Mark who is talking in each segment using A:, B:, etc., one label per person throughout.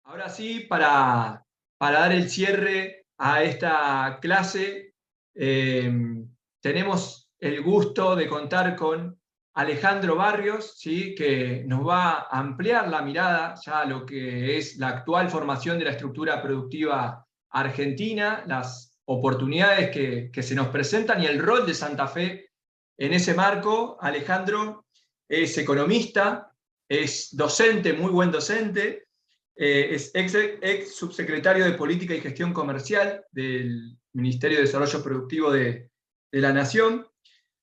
A: Ahora sí, para dar el cierre a esta clase, tenemos el gusto de contar con Alejandro Barrios, ¿sí? Que nos va a ampliar la mirada ya a lo que es la actual formación de la estructura productiva argentina, las oportunidades que se nos presentan y el rol de Santa Fe en ese marco. Alejandro es economista, es docente, muy buen docente, es ex subsecretario de Política y Gestión Comercial del Ministerio de Desarrollo Productivo de la Nación.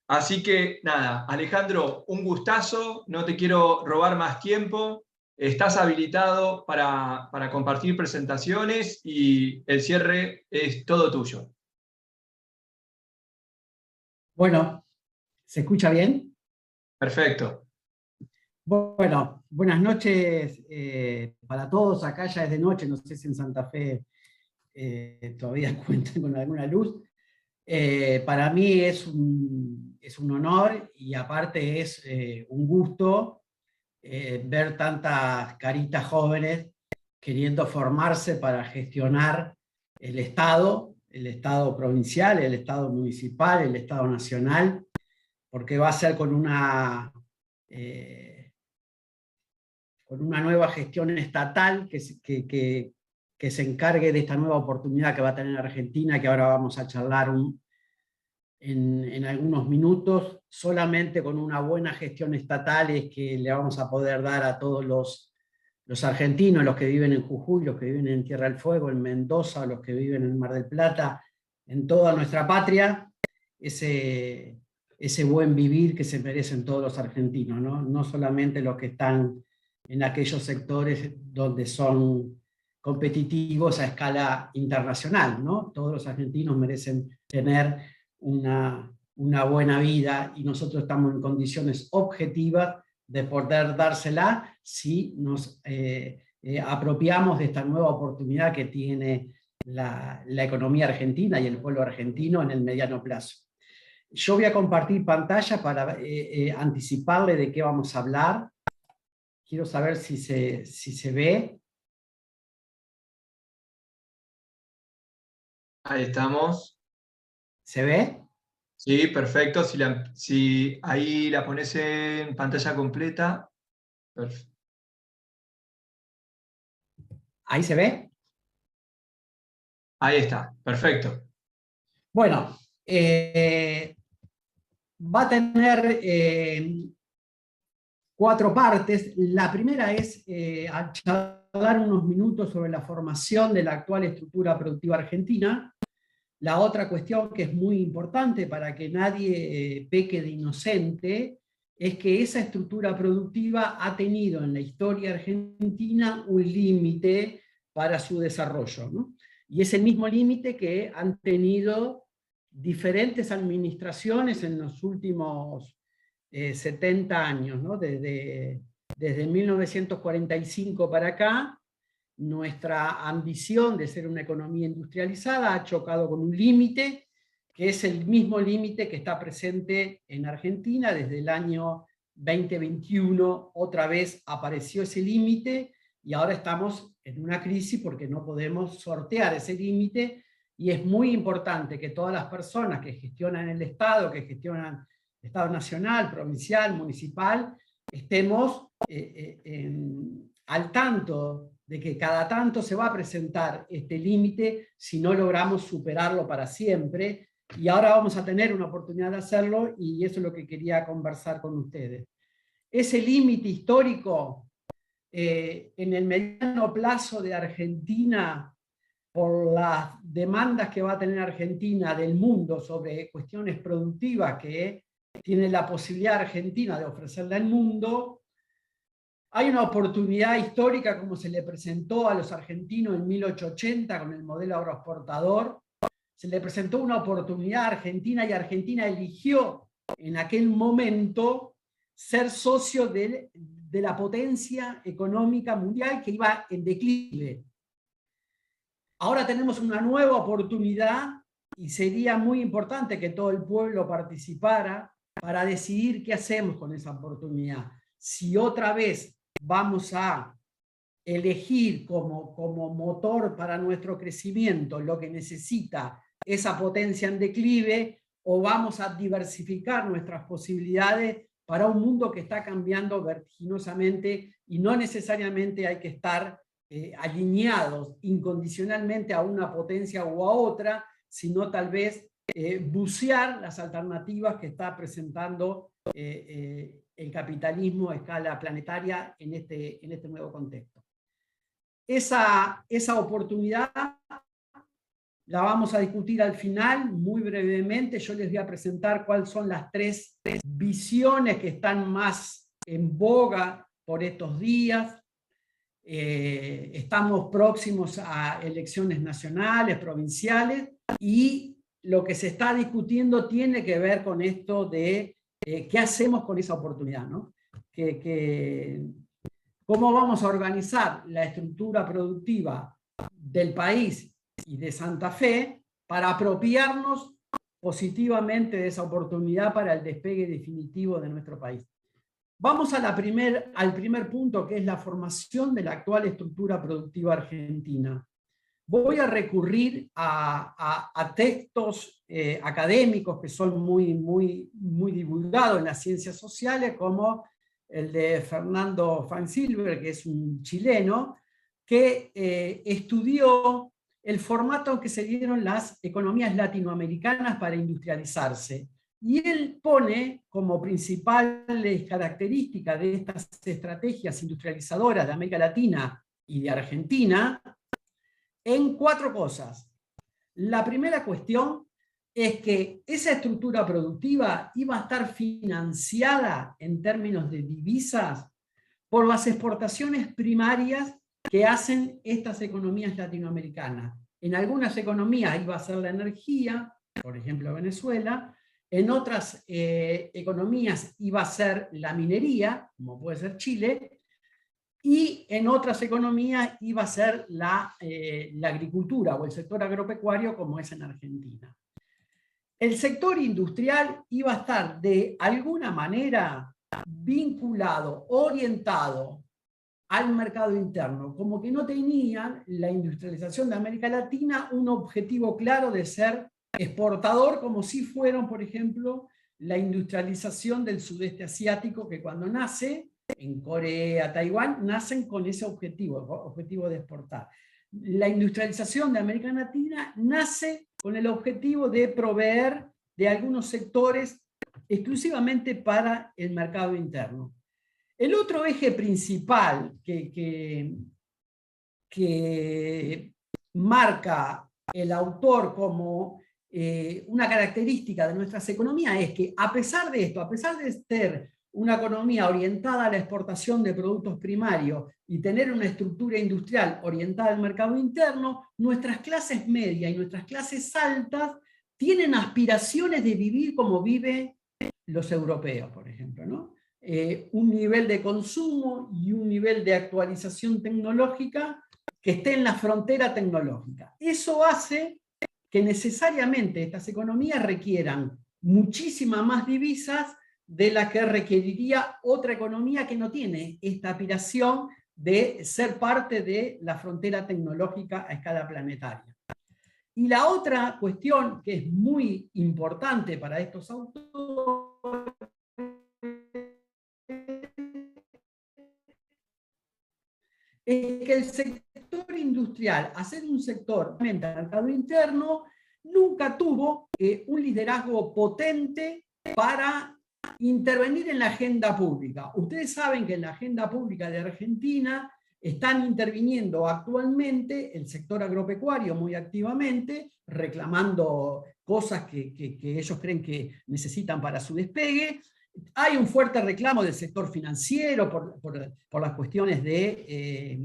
A: Así que nada, Alejandro, un gustazo, no te quiero robar más tiempo, estás habilitado para compartir presentaciones y el cierre es todo tuyo.
B: Bueno, ¿se escucha bien?
A: Perfecto.
B: Bueno, buenas noches para todos. Acá ya es de noche, no sé si en Santa Fe todavía cuentan con alguna luz. Para mí es un honor y aparte es un gusto ver tantas caritas jóvenes queriendo formarse para gestionar el Estado provincial, el Estado municipal, el Estado nacional, porque va a ser con una nueva gestión estatal que se encargue de esta nueva oportunidad que va a tener Argentina, que ahora vamos a charlar en algunos minutos. Solamente con una buena gestión estatal es que le vamos a poder dar a todos los argentinos, los que viven en Jujuy, los que viven en Tierra del Fuego, en Mendoza, los que viven en Mar del Plata, en toda nuestra patria, ese buen vivir que se merecen todos los argentinos, ¿no? No solamente los que están en aquellos sectores donde son competitivos a escala internacional, ¿no? Todos los argentinos merecen tener una buena vida y nosotros estamos en condiciones objetivas de poder dársela si nos apropiamos de esta nueva oportunidad que tiene la economía argentina y el pueblo argentino en el mediano plazo. Yo voy a compartir pantalla para anticiparle de qué vamos a hablar. Quiero saber si se ve.
A: Ahí estamos.
B: ¿Se ve?
A: Sí, perfecto. Si ahí la pones en pantalla completa. Perfecto.
B: ¿Ahí se ve?
A: Ahí está, perfecto.
B: Bueno, va a tener 4 partes. La primera es a charlar unos minutos sobre la formación de la actual estructura productiva argentina. La otra cuestión que es muy importante para que nadie peque de inocente es que esa estructura productiva ha tenido en la historia argentina un límite para su desarrollo, ¿no? Y es el mismo límite que han tenido diferentes administraciones en los últimos 70 años, ¿no? Desde 1945 para acá, nuestra ambición de ser una economía industrializada ha chocado con un límite, que es el mismo límite que está presente en Argentina desde el año 2021. Otra vez apareció ese límite y ahora estamos en una crisis porque no podemos sortear ese límite, y es muy importante que todas las personas que gestionan el Estado, que gestionan el Estado nacional, provincial, municipal, estemos al tanto de que cada tanto se va a presentar este límite si no logramos superarlo para siempre, y ahora vamos a tener una oportunidad de hacerlo, y eso es lo que quería conversar con ustedes. Ese límite histórico en el mediano plazo de Argentina, por las demandas que va a tener Argentina del mundo sobre cuestiones productivas que tiene la posibilidad Argentina de ofrecerle al mundo, hay una oportunidad histórica como se le presentó a los argentinos en 1880 con el modelo agroexportador. Se le presentó una oportunidad a Argentina y Argentina eligió en aquel momento ser socio de la potencia económica mundial que iba en declive. Ahora tenemos una nueva oportunidad y sería muy importante que todo el pueblo participara para decidir qué hacemos con esa oportunidad. Si otra vez vamos a elegir como motor para nuestro crecimiento lo que necesita esa potencia en declive, o vamos a diversificar nuestras posibilidades para un mundo que está cambiando vertiginosamente y no necesariamente hay que estar alineados incondicionalmente a una potencia u a otra, sino tal vez bucear las alternativas que está presentando el capitalismo a escala planetaria en este nuevo contexto. Esa oportunidad la vamos a discutir al final, muy brevemente. Yo les voy a presentar cuáles son las 3 visiones que están más en boga por estos días. Estamos próximos a elecciones nacionales, provinciales, y lo que se está discutiendo tiene que ver con esto de qué hacemos con esa oportunidad, ¿no? ¿Cómo vamos a organizar la estructura productiva del país y de Santa Fe para apropiarnos positivamente de esa oportunidad para el despegue definitivo de nuestro país? Vamos al primer punto, que es la formación de la actual estructura productiva argentina. Voy a recurrir a textos académicos que son muy divulgados en las ciencias sociales, como el de Fernando Fansilver, que es un chileno, que estudió el formato en que se dieron las economías latinoamericanas para industrializarse. Y él pone como principales características de estas estrategias industrializadoras de América Latina y de Argentina en 4 cosas. La primera cuestión es que esa estructura productiva iba a estar financiada en términos de divisas por las exportaciones primarias que hacen estas economías latinoamericanas. En algunas economías iba a ser la energía, por ejemplo Venezuela. En otras economías iba a ser la minería, como puede ser Chile, y en otras economías iba a ser la agricultura o el sector agropecuario, como es en Argentina. El sector industrial iba a estar de alguna manera vinculado, orientado al mercado interno, como que no tenían la industrialización de América Latina un objetivo claro de ser exportador, como si fueron, por ejemplo, la industrialización del sudeste asiático, que cuando nace, en Corea, Taiwán, nacen con ese objetivo de exportar. La industrialización de América Latina nace con el objetivo de proveer de algunos sectores exclusivamente para el mercado interno. El otro eje principal que marca el autor como una característica de nuestras economías es que, a pesar de esto, a pesar de ser una economía orientada a la exportación de productos primarios y tener una estructura industrial orientada al mercado interno, nuestras clases medias y nuestras clases altas tienen aspiraciones de vivir como viven los europeos, por ejemplo, ¿no? Un nivel de consumo y un nivel de actualización tecnológica que esté en la frontera tecnológica. Eso hace que necesariamente estas economías requieran muchísimas más divisas de las que requeriría otra economía que no tiene esta aspiración de ser parte de la frontera tecnológica a escala planetaria. Y la otra cuestión que es muy importante para estos autores es que el sector industrial, al ser un sector de mercado interno, nunca tuvo un liderazgo potente para intervenir en la agenda pública. Ustedes saben que en la agenda pública de Argentina están interviniendo actualmente el sector agropecuario muy activamente, reclamando cosas que ellos creen que necesitan para su despegue. Hay un fuerte reclamo del sector financiero por las cuestiones de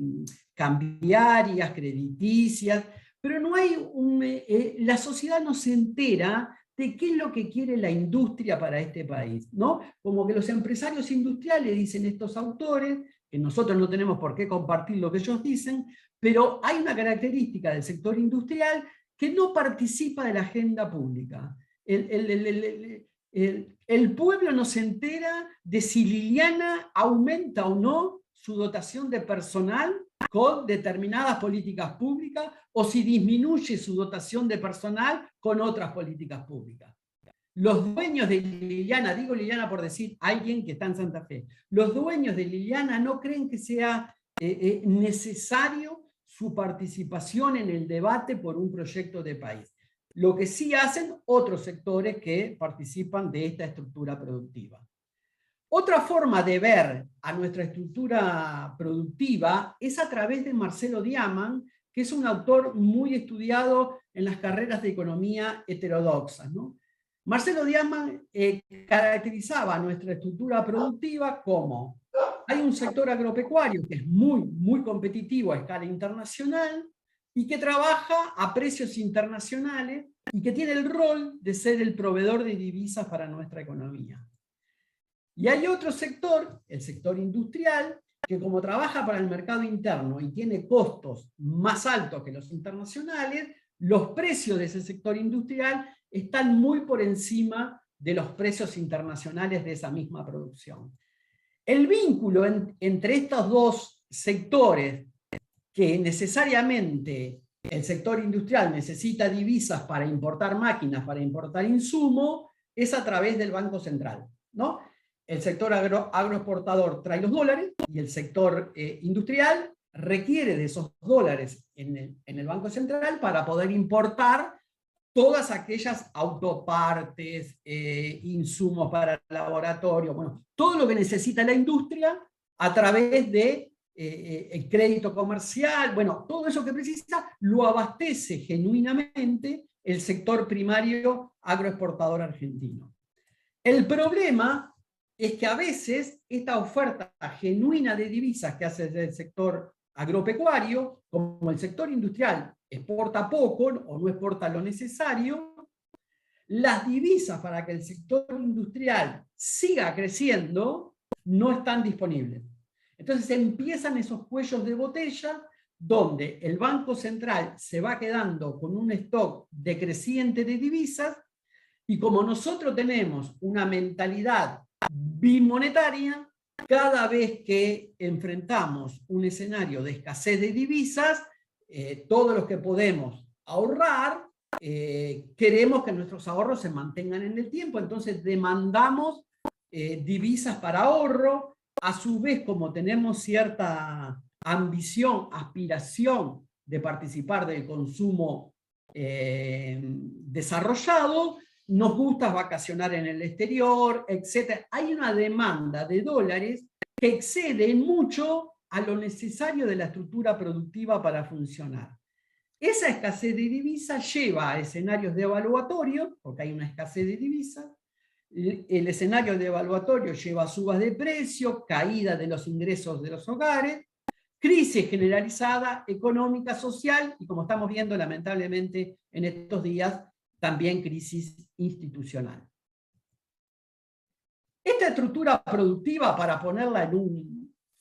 B: cambiarias, crediticias, pero no hay la sociedad no se entera de qué es lo que quiere la industria para este país, ¿no? Como que los empresarios industriales, dicen estos autores, que nosotros no tenemos por qué compartir lo que ellos dicen, pero hay una característica del sector industrial que no participa de la agenda pública. El pueblo no se entera de si Liliana aumenta o no su dotación de personal con determinadas políticas públicas o si disminuye su dotación de personal con otras políticas públicas. Los dueños de Liliana, digo Liliana por decir alguien que está en Santa Fe, los dueños de Liliana no creen que sea necesario su participación en el debate por un proyecto de país. Lo que sí hacen otros sectores que participan de esta estructura productiva. Otra forma de ver a nuestra estructura productiva es a través de Marcelo Diamant, que es un autor muy estudiado en las carreras de economía heterodoxas, ¿no? Marcelo Diamant caracterizaba nuestra estructura productiva como: hay un sector agropecuario que es muy competitivo a escala internacional y que trabaja a precios internacionales y que tiene el rol de ser el proveedor de divisas para nuestra economía. Y hay otro sector, el sector industrial, que como trabaja para el mercado interno y tiene costos más altos que los internacionales, los precios de ese sector industrial están muy por encima de los precios internacionales de esa misma producción. El vínculo entre estos dos sectores, que necesariamente el sector industrial necesita divisas para importar máquinas, para importar insumos, es a través del Banco Central, ¿no? El sector agroexportador trae los dólares y el sector industrial requiere de esos dólares en el Banco Central para poder importar todas aquellas autopartes, insumos para el laboratorio, bueno, todo lo que necesita la industria a través de el crédito comercial, bueno, todo eso que precisa lo abastece genuinamente el sector primario agroexportador argentino. El problema es que a veces esta oferta genuina de divisas que hace el sector agropecuario, como el sector industrial exporta poco o no exporta lo necesario, las divisas para que el sector industrial siga creciendo no están disponibles. Entonces empiezan esos cuellos de botella donde el Banco Central se va quedando con un stock decreciente de divisas y como nosotros tenemos una mentalidad bimonetaria, cada vez que enfrentamos un escenario de escasez de divisas, todos los que podemos ahorrar, queremos que nuestros ahorros se mantengan en el tiempo, entonces demandamos divisas para ahorro. A su vez, como tenemos cierta ambición, aspiración de participar del consumo desarrollado, nos gusta vacacionar en el exterior, etc. Hay una demanda de dólares que excede mucho a lo necesario de la estructura productiva para funcionar. Esa escasez de divisas lleva a escenarios devaluatorios, porque hay una escasez de divisas. El escenario devaluatorio lleva a subas de precios, caída de los ingresos de los hogares, crisis generalizada, económica, social, y como estamos viendo lamentablemente en estos días, también crisis institucional. Esta estructura productiva, para ponerla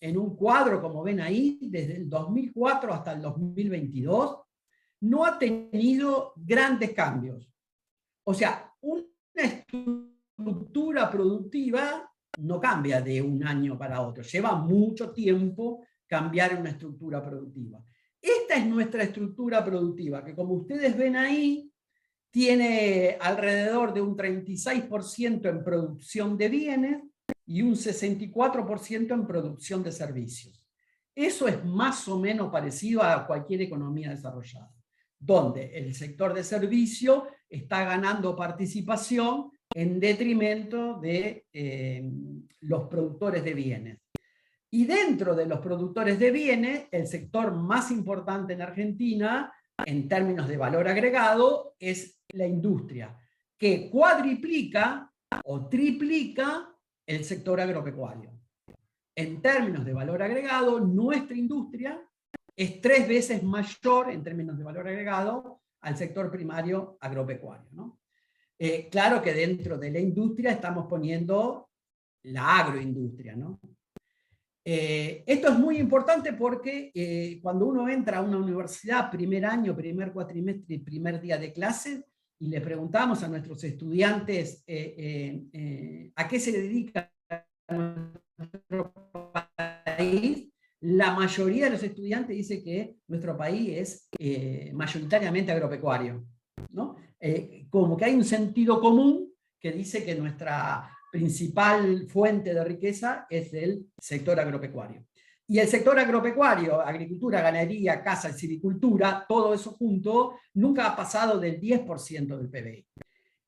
B: en un cuadro, como ven ahí, desde el 2004 hasta el 2022, no ha tenido grandes cambios. O sea, una estructura productiva no cambia de un año para otro, lleva mucho tiempo cambiar una estructura productiva. Esta es nuestra estructura productiva, que como ustedes ven ahí, tiene alrededor de un 36% en producción de bienes y un 64% en producción de servicios. Eso es más o menos parecido a cualquier economía desarrollada, donde el sector de servicio está ganando participación en detrimento de los productores de bienes. Y dentro de los productores de bienes, el sector más importante en Argentina, en términos de valor agregado, es la industria, que cuadriplica o triplica el sector agropecuario. En términos de valor agregado, nuestra industria es 3 veces mayor en términos de valor agregado al sector primario agropecuario, ¿no? Claro que dentro de la industria estamos poniendo la agroindustria, ¿no? Esto es muy importante porque cuando uno entra a una universidad, primer año, primer cuatrimestre, primer día de clase, y le preguntamos a nuestros estudiantes a qué se dedica nuestro país, la mayoría de los estudiantes dice que nuestro país es mayoritariamente agropecuario, ¿no? Como que hay un sentido común que dice que nuestra principal fuente de riqueza es el sector agropecuario. Y el sector agropecuario, agricultura, ganadería, caza, silvicultura, todo eso junto, nunca ha pasado del 10% del PBI.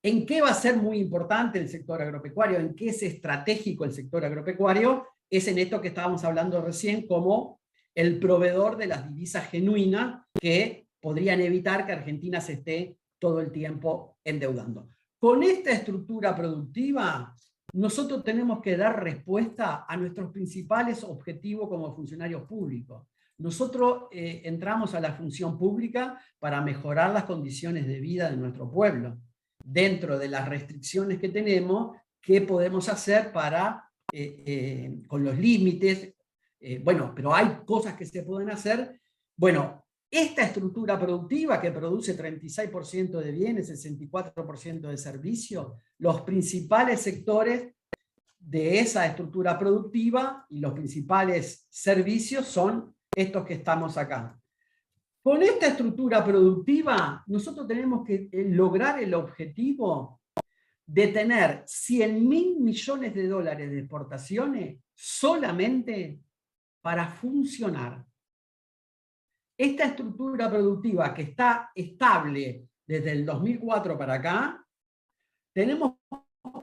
B: ¿En qué va a ser muy importante el sector agropecuario? ¿En qué es estratégico el sector agropecuario? Es en esto que estábamos hablando recién, como el proveedor de las divisas genuinas que podrían evitar que Argentina se esté todo el tiempo endeudando. Con esta estructura productiva, nosotros tenemos que dar respuesta a nuestros principales objetivos como funcionarios públicos. Nosotros entramos a la función pública para mejorar las condiciones de vida de nuestro pueblo. Dentro de las restricciones que tenemos, ¿qué podemos hacer para, con los límites? Bueno, pero hay cosas que se pueden hacer. Bueno, esta estructura productiva que produce 36% de bienes, 64% de servicios, los principales sectores de esa estructura productiva y los principales servicios son estos que estamos acá. Con esta estructura productiva, nosotros tenemos que lograr el objetivo de tener 100.000 millones de dólares de exportaciones solamente para funcionar. Esta estructura productiva que está estable desde el 2004 para acá, tenemos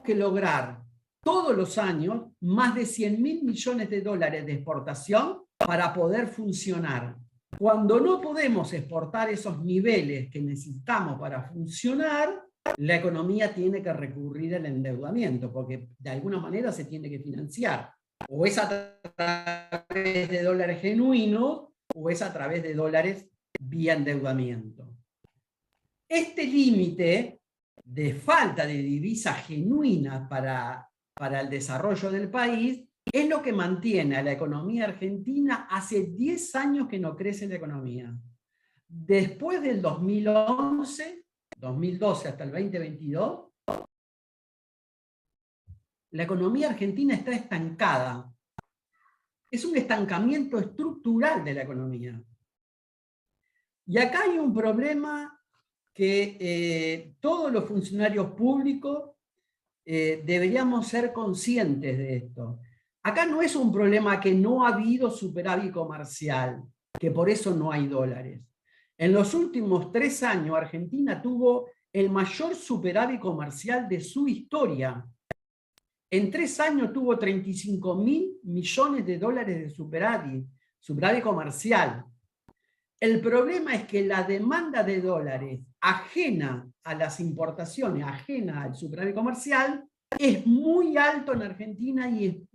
B: que lograr todos los años más de 100.000 millones de dólares de exportación para poder funcionar. Cuando no podemos exportar esos niveles que necesitamos para funcionar, la economía tiene que recurrir al endeudamiento, porque de alguna manera se tiene que financiar. O es a través de dólares genuinos, o es a través de dólares vía endeudamiento. Este límite de falta de divisas genuinas para el desarrollo del país es lo que mantiene a la economía argentina. Hace 10 años que no crece la economía. Después del 2011, 2012 hasta el 2022, la economía argentina está estancada. Es un estancamiento estructural de la economía. Y acá hay un problema que todos los funcionarios públicos deberíamos ser conscientes de esto. Acá no es un problema que no ha habido superávit comercial, que por eso no hay dólares. En los últimos 3 años, Argentina tuvo el mayor superávit comercial de su historia. En 3 años tuvo 35.000 millones de dólares de superávit comercial. El problema es que la demanda de dólares ajena a las importaciones, ajena al superávit comercial, es muy alto en Argentina y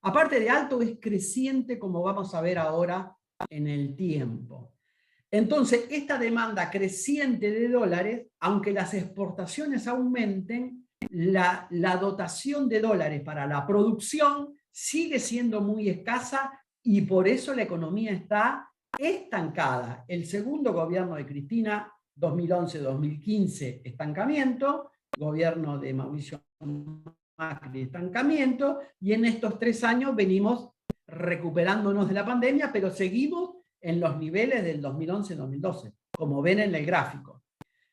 B: aparte de alto es creciente, como vamos a ver ahora en el tiempo. Entonces, esta demanda creciente de dólares, aunque las exportaciones aumenten, la dotación de dólares para la producción sigue siendo muy escasa y por eso la economía está estancada. El segundo gobierno de Cristina, 2011-2015, estancamiento, gobierno de Mauricio Macri, estancamiento, y en estos 3 años venimos recuperándonos de la pandemia, pero seguimos en los niveles del 2011-2012, como ven en el gráfico.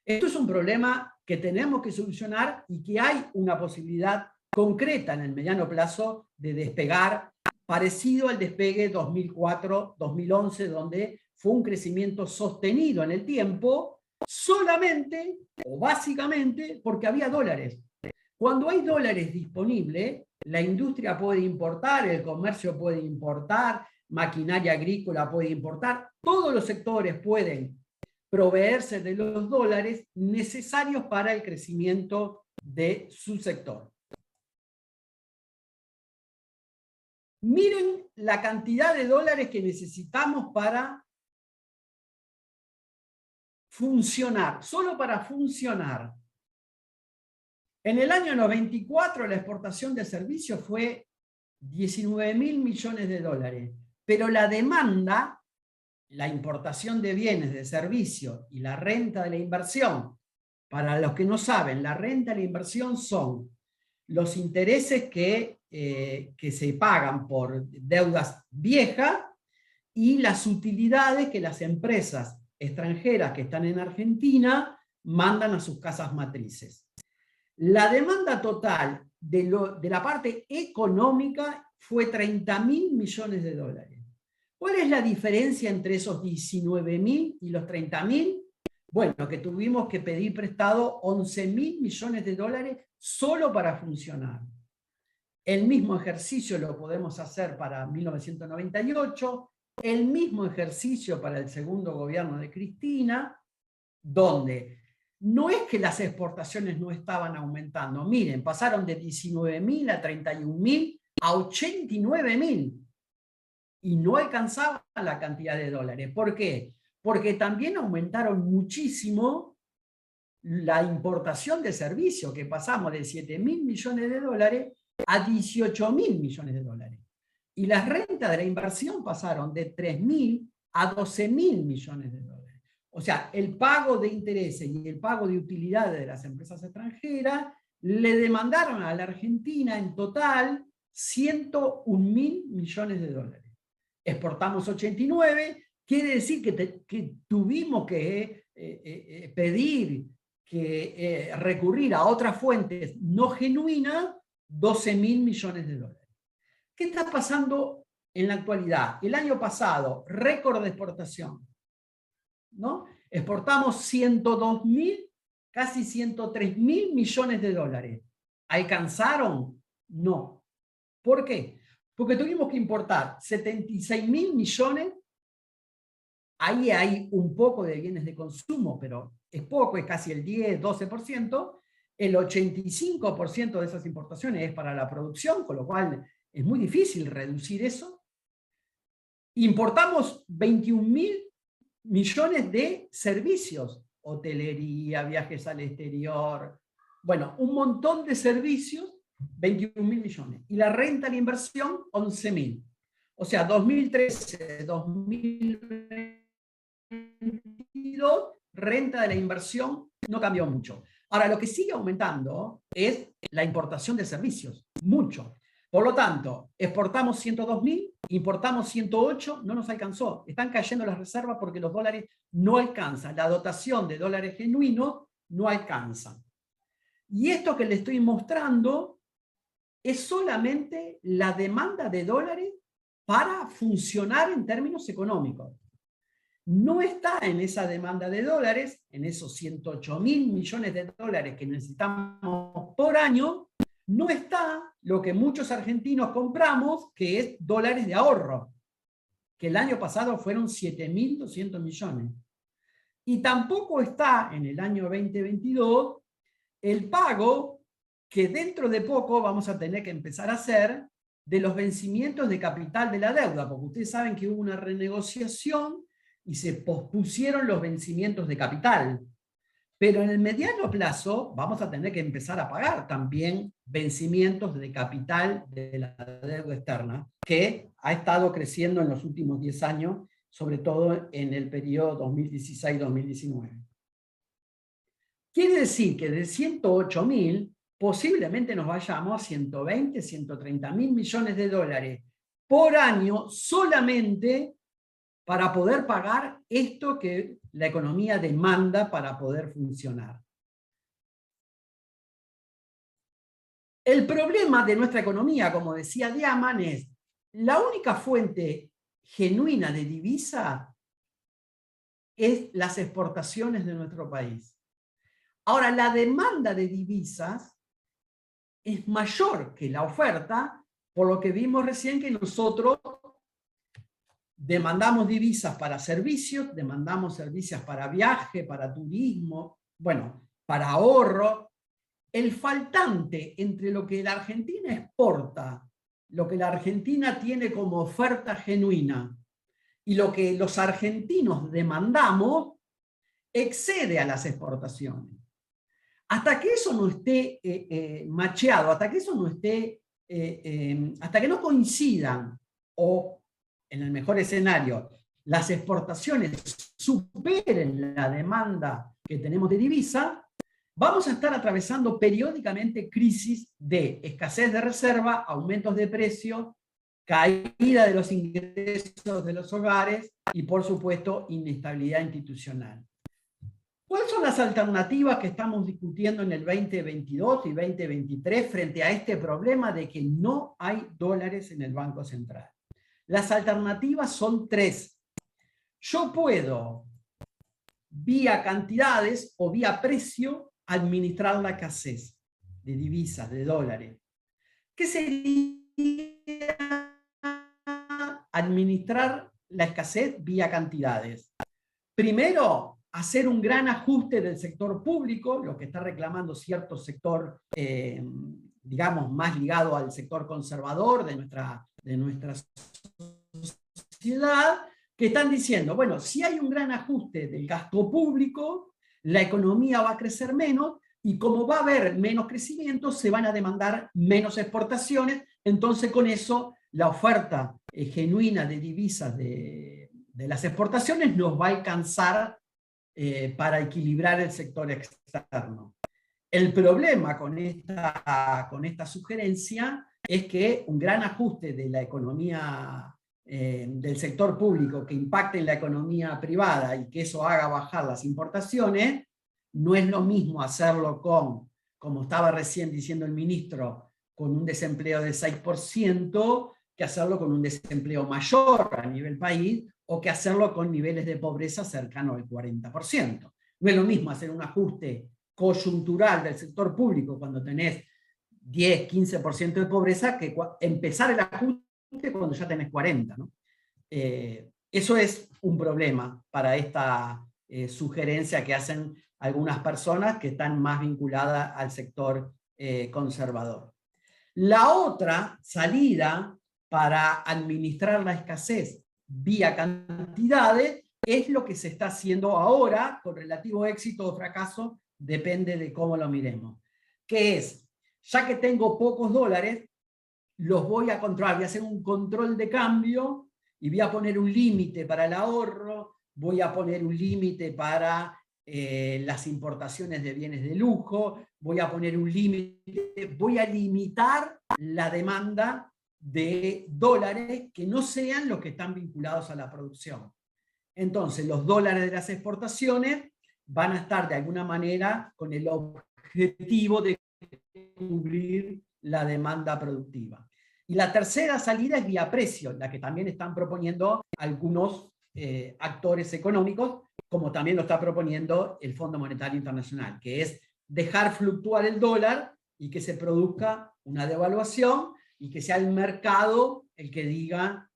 B: Esto es un problema que tenemos que solucionar y que hay una posibilidad concreta en el mediano plazo de despegar, parecido al despegue 2004-2011, donde fue un crecimiento sostenido en el tiempo, solamente o básicamente porque había dólares. Cuando hay dólares disponibles, la industria puede importar, el comercio puede importar, maquinaria agrícola puede importar, todos los sectores pueden proveerse de los dólares necesarios para el crecimiento de su sector. Miren la cantidad de dólares que necesitamos para funcionar, solo para funcionar. En el año 94 la exportación de servicios fue 19.000 millones de dólares, pero la demanda, la importación de bienes, de servicios y la renta de la inversión, para los que no saben, la renta de la inversión son los intereses que se pagan por deudas viejas y las utilidades que las empresas extranjeras que están en Argentina mandan a sus casas matrices. La demanda total de la parte económica fue 30.000 millones de dólares. ¿Cuál es la diferencia entre esos 19.000 y los 30.000? Bueno, que tuvimos que pedir prestado 11.000 millones de dólares solo para funcionar. El mismo ejercicio lo podemos hacer para 1998, el mismo ejercicio para el segundo gobierno de Cristina, donde no es que las exportaciones no estaban aumentando. Miren, pasaron de 19.000 a 31.000 a 89.000 y no alcanzaban la cantidad de dólares. ¿Por qué? Porque también aumentaron muchísimo la importación de servicios, que pasamos de 7.000 millones de dólares a 18.000 millones de dólares. Y las rentas de la inversión pasaron de 3.000 a 12.000 millones de dólares. O sea, el pago de intereses y el pago de utilidades de las empresas extranjeras le demandaron a la Argentina en total 101.000 millones de dólares. Exportamos 89, quiere decir que tuvimos que pedir, que recurrir a otras fuentes no genuinas, 12.000 millones de dólares. ¿Qué está pasando en la actualidad? El año pasado, récord de exportación, ¿no? Exportamos 102.000, casi 103.000 millones de dólares. ¿Alcanzaron? No. ¿Por qué? Porque tuvimos que importar 76.000 millones. Ahí hay un poco de bienes de consumo, pero es poco, es casi el 10-12%. El 85% de esas importaciones es para la producción, con lo cual es muy difícil reducir eso. Importamos 21.000 millones de servicios, hotelería, viajes al exterior, bueno, un montón de servicios, 21.000 millones. Y la renta de inversión, 11.000. O sea, 2013, 2022, renta de la inversión no cambió mucho. Ahora, lo que sigue aumentando es la importación de servicios, mucho. Por lo tanto, exportamos 102.000, importamos 108, no nos alcanzó. Están cayendo las reservas porque los dólares no alcanzan. La dotación de dólares genuinos no alcanza. Y esto que le estoy mostrando es solamente la demanda de dólares para funcionar en términos económicos. No está en esa demanda de dólares, en esos 108.000 millones de dólares que necesitamos por año, no está lo que muchos argentinos compramos, que es dólares de ahorro, que el año pasado fueron 7.200 millones. Y tampoco está en el año 2022 el pago que dentro de poco vamos a tener que empezar a hacer de los vencimientos de capital de la deuda, porque ustedes saben que hubo una renegociación y se pospusieron los vencimientos de capital. Pero en el mediano plazo vamos a tener que empezar a pagar también vencimientos de capital de la deuda externa, que ha estado creciendo en los últimos 10 años, sobre todo en el periodo 2016-2019. Quiere decir que de 108.000, posiblemente nos vayamos a 120, 130.000 millones de dólares por año solamente para poder pagar esto que la economía demanda para poder funcionar. El problema de nuestra economía, como decía Diaman, es la única fuente genuina de divisa es las exportaciones de nuestro país. Ahora, la demanda de divisas es mayor que la oferta, por lo que vimos recién que nosotros demandamos divisas para servicios, demandamos servicios para viaje, para turismo, bueno, para ahorro. El faltante entre lo que la Argentina exporta, lo que la Argentina tiene como oferta genuina y lo que los argentinos demandamos, excede a las exportaciones. Hasta que eso no esté macheado, hasta que eso no esté, hasta que no coincidan, o en el mejor escenario, las exportaciones superen la demanda que tenemos de divisa, vamos a estar atravesando periódicamente crisis de escasez de reserva, aumentos de precio caída de los ingresos de los hogares y, por supuesto, inestabilidad institucional. ¿Cuáles son las alternativas que estamos discutiendo en el 2022 y 2023 frente a este problema de que no hay dólares en el Banco Central? Las alternativas son tres. Yo puedo, vía cantidades o vía precio, administrar la escasez de divisas, de dólares. ¿Qué sería administrar la escasez vía cantidades? Primero, hacer un gran ajuste del sector público, lo que está reclamando cierto sector, digamos, más ligado al sector conservador de nuestra sociedad, que están diciendo, bueno, si hay un gran ajuste del gasto público, la economía va a crecer menos, y como va a haber menos crecimiento, se van a demandar menos exportaciones, entonces con eso la oferta genuina de divisas de las exportaciones nos va a alcanzar para equilibrar el sector externo. El problema con esta sugerencia es que un gran ajuste de la economía del sector público que impacte en la economía privada y que eso haga bajar las importaciones, no es lo mismo hacerlo con, como estaba recién diciendo el ministro, con un desempleo de 6%, que hacerlo con un desempleo mayor a nivel país, o que hacerlo con niveles de pobreza cercanos al 40%. No es lo mismo hacer un ajuste coyuntural del sector público cuando tenés 10, 15% de pobreza que empezar el ajuste cuando ya tenés 40%, ¿no? Eso es un problema para esta sugerencia que hacen algunas personas que están más vinculadas al sector conservador. La otra salida para administrar la escasez vía cantidades es lo que se está haciendo ahora, con relativo éxito o fracaso, depende de cómo lo miremos. Que es, ya que tengo pocos dólares, los voy a controlar, voy a hacer un control de cambio y voy a poner un límite para el ahorro, voy a poner un límite para las importaciones de bienes de lujo, voy a poner un límite, voy a limitar la demanda de dólares que no sean los que están vinculados a la producción. Entonces, los dólares de las exportaciones van a estar de alguna manera con el objetivo de cubrir la demanda productiva. Y la tercera salida es vía precio, la que también están proponiendo algunos actores económicos, como también lo está proponiendo el Fondo Monetario Internacional, que es dejar fluctuar el dólar y que se produzca una devaluación y que sea el mercado el que diga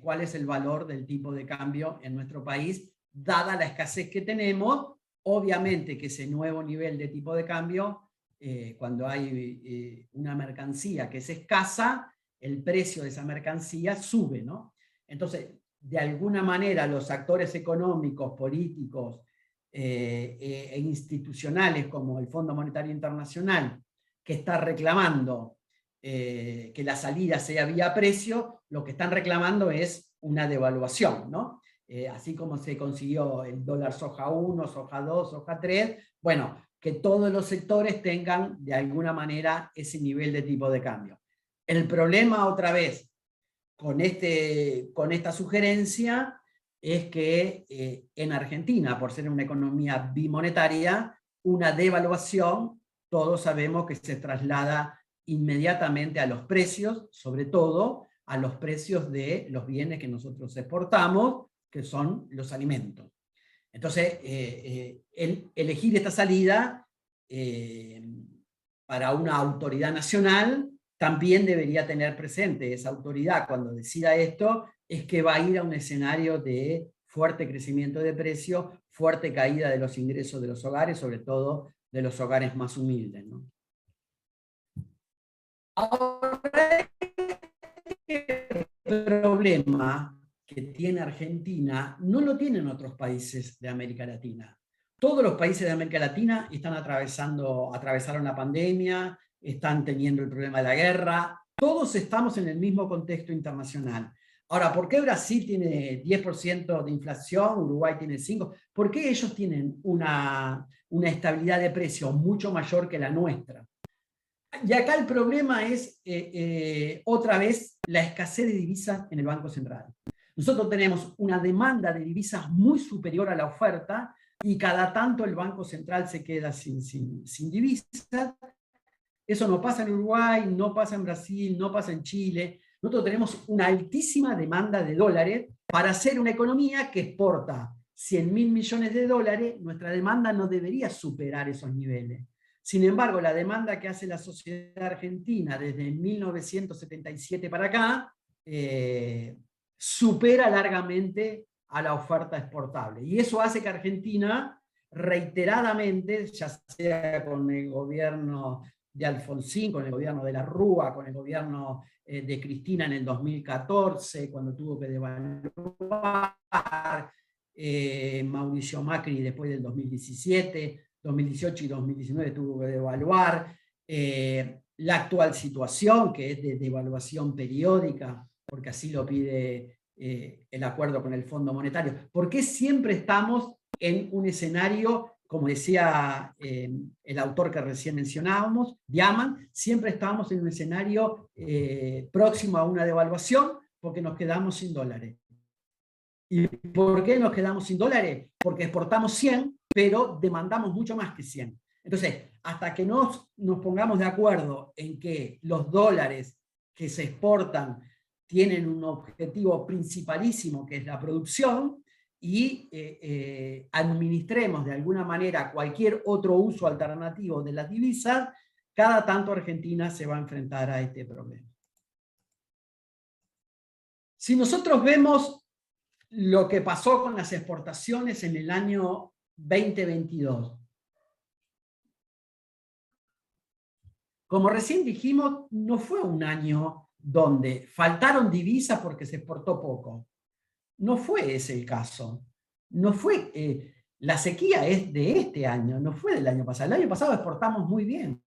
B: cuál es el valor del tipo de cambio en nuestro país, dada la escasez que tenemos. Obviamente que ese nuevo nivel de tipo de cambio, cuando hay una mercancía que es escasa, el precio de esa mercancía sube, ¿no? Entonces, de alguna manera, los actores económicos, políticos e institucionales, como el Fondo Monetario Internacional, que está reclamando que la salida sea vía precio, lo que están reclamando es una devaluación, ¿no? Así como se consiguió el dólar soja 1, soja 2, soja 3, bueno, que todos los sectores tengan de alguna manera ese nivel de tipo de cambio. El problema, otra vez, con esta sugerencia, es que en Argentina, por ser una economía bimonetaria, una devaluación, todos sabemos que se traslada inmediatamente a los precios, sobre todo a los precios de los bienes que nosotros exportamos, que son los alimentos. Entonces, elegir esta salida para una autoridad nacional también debería tener presente esa autoridad cuando decida esto, es que va a ir a un escenario de fuerte crecimiento de precios, fuerte caída de los ingresos de los hogares, sobre todo de los hogares más humildes, ¿no? Ahora, el problema que tiene Argentina no lo tienen otros países de América Latina. Todos los países de América Latina atravesaron la pandemia, están teniendo el problema de la guerra, todos estamos en el mismo contexto internacional. Ahora, ¿por qué Brasil tiene 10% de inflación, Uruguay tiene 5%? ¿Por qué ellos tienen una estabilidad de precios mucho mayor que la nuestra? Y acá el problema es, otra vez, la escasez de divisas en el Banco Central. Nosotros tenemos una demanda de divisas muy superior a la oferta y cada tanto el Banco Central se queda sin divisas. Eso no pasa en Uruguay, no pasa en Brasil, no pasa en Chile. Nosotros tenemos una altísima demanda de dólares para hacer una economía que exporta 100.000 millones de dólares. Nuestra demanda no debería superar esos niveles. Sin embargo, la demanda que hace la sociedad argentina desde 1977 para acá supera largamente a la oferta exportable. Y eso hace que Argentina reiteradamente, ya sea con el gobierno de Alfonsín, con el gobierno de la Rúa, con el gobierno de Cristina en el 2014, cuando tuvo que devaluar, Mauricio Macri después del 2017, 2018 y 2019 tuvo que devaluar, la actual situación, que es de devaluación periódica, porque así lo pide el acuerdo con el Fondo Monetario. ¿Por qué siempre estamos en un escenario, como decía el autor que recién mencionábamos, Diamant, siempre estamos en un escenario próximo a una devaluación porque nos quedamos sin dólares? ¿Y por qué nos quedamos sin dólares? Porque exportamos 100, pero demandamos mucho más que 100. Entonces, hasta que nos pongamos de acuerdo en que los dólares que se exportan tienen un objetivo principalísimo, que es la producción, y administremos de alguna manera cualquier otro uso alternativo de las divisas, cada tanto Argentina se va a enfrentar a este problema. Si nosotros vemos lo que pasó con las exportaciones en el año 2022. Como recién dijimos, no fue un año donde faltaron divisas porque se exportó poco. No fue ese el caso. No fue, la sequía es de este año, no fue del año pasado. El año pasado exportamos muy bien.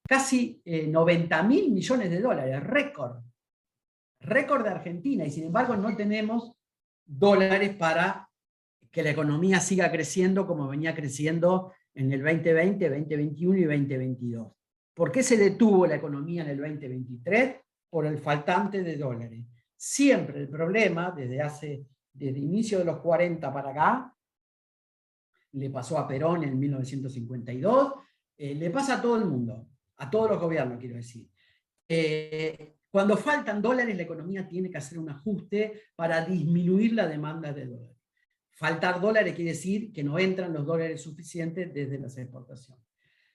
B: Casi 90.000 millones de dólares, récord. Récord de Argentina, y sin embargo no tenemos dólares para que la economía siga creciendo como venía creciendo en el 2020, 2021 y 2022. ¿Por qué se detuvo la economía en el 2023? Por el faltante de dólares. Siempre el problema, desde inicio de los 40 para acá, le pasó a Perón en 1952, le pasa a todo el mundo, a todos los gobiernos, quiero decir. Cuando faltan dólares, la economía tiene que hacer un ajuste para disminuir la demanda de dólares. Faltar dólares quiere decir que no entran los dólares suficientes desde las exportaciones.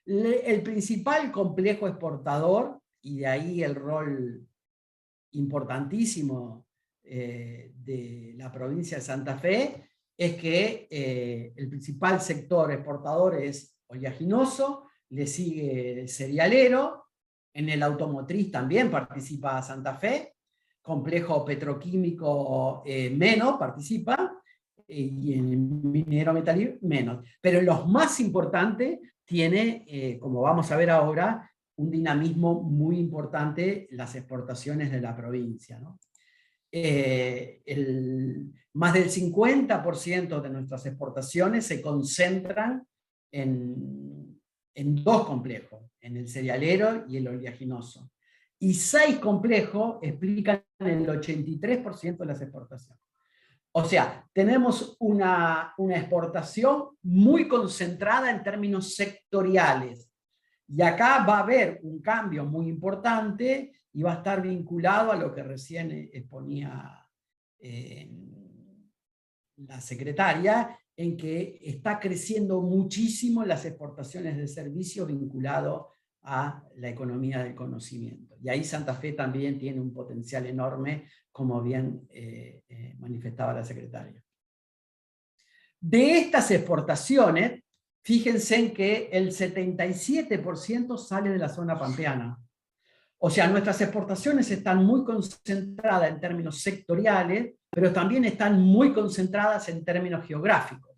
B: El principal complejo exportador, y de ahí el rol importantísimo de la provincia de Santa Fe, es que el principal sector exportador es oleaginoso, le sigue cerealero. En el automotriz también participa Santa Fe, complejo petroquímico menos participa, y en el minero metalúrgico menos. Pero en los más importantes tiene, como vamos a ver ahora, un dinamismo muy importante las exportaciones de la provincia, ¿no? Más del 50% de nuestras exportaciones se concentran en dos complejos, en el cerealero y el oleaginoso. Y 6 complejos explican el 83% de las exportaciones. O sea, tenemos una exportación muy concentrada en términos sectoriales. Y acá va a haber un cambio muy importante y va a estar vinculado a lo que recién exponía la secretaria, en que está creciendo muchísimo las exportaciones de servicios vinculados a la economía del conocimiento. Y ahí Santa Fe también tiene un potencial enorme, como bien manifestaba la secretaria. De estas exportaciones, fíjense en que el 77% sale de la zona pampeana. O sea, nuestras exportaciones están muy concentradas en términos sectoriales, pero también están muy concentradas en términos geográficos.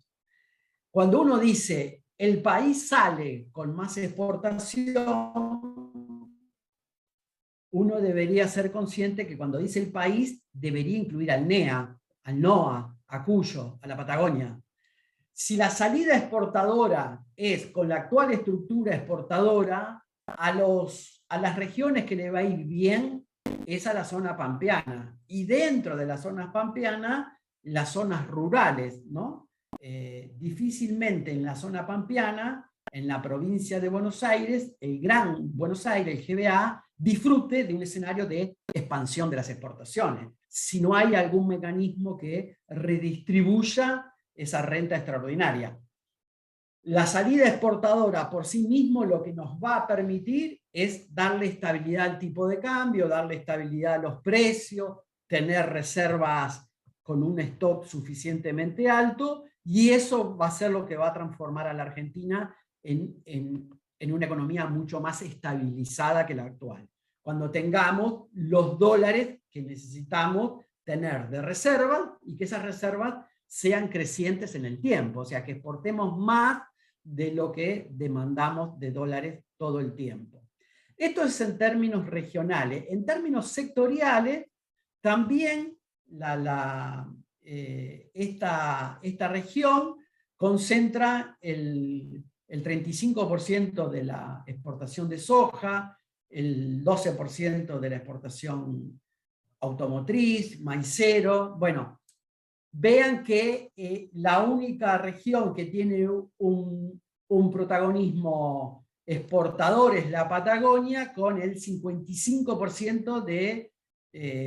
B: Cuando uno dice, el país sale con más exportación, uno debería ser consciente que cuando dice el país, debería incluir al NEA, al NOA, a Cuyo, a la Patagonia. Si la salida exportadora es con la actual estructura exportadora, a los a las regiones que le va a ir bien es a la zona pampeana, y dentro de las zonas pampeanas, las zonas rurales, ¿no? Difícilmente en la zona pampeana, en la provincia de Buenos Aires, el Gran Buenos Aires, el GBA, disfrute de un escenario de expansión de las exportaciones, si no hay algún mecanismo que redistribuya esa renta extraordinaria. La salida exportadora por sí mismo lo que nos va a permitir es darle estabilidad al tipo de cambio, darle estabilidad a los precios, tener reservas con un stock suficientemente alto, y eso va a ser lo que va a transformar a la Argentina en una economía mucho más estabilizada que la actual. Cuando tengamos los dólares que necesitamos tener de reservas, y que esas reservas sean crecientes en el tiempo, o sea, que exportemos más de lo que demandamos de dólares todo el tiempo. Esto es en términos regionales. En términos sectoriales, también esta región concentra el 35% de la exportación de soja, el 12% de la exportación automotriz, maicero. Bueno, vean que la única región que tiene un protagonismo exportador es la Patagonia, con el 55% de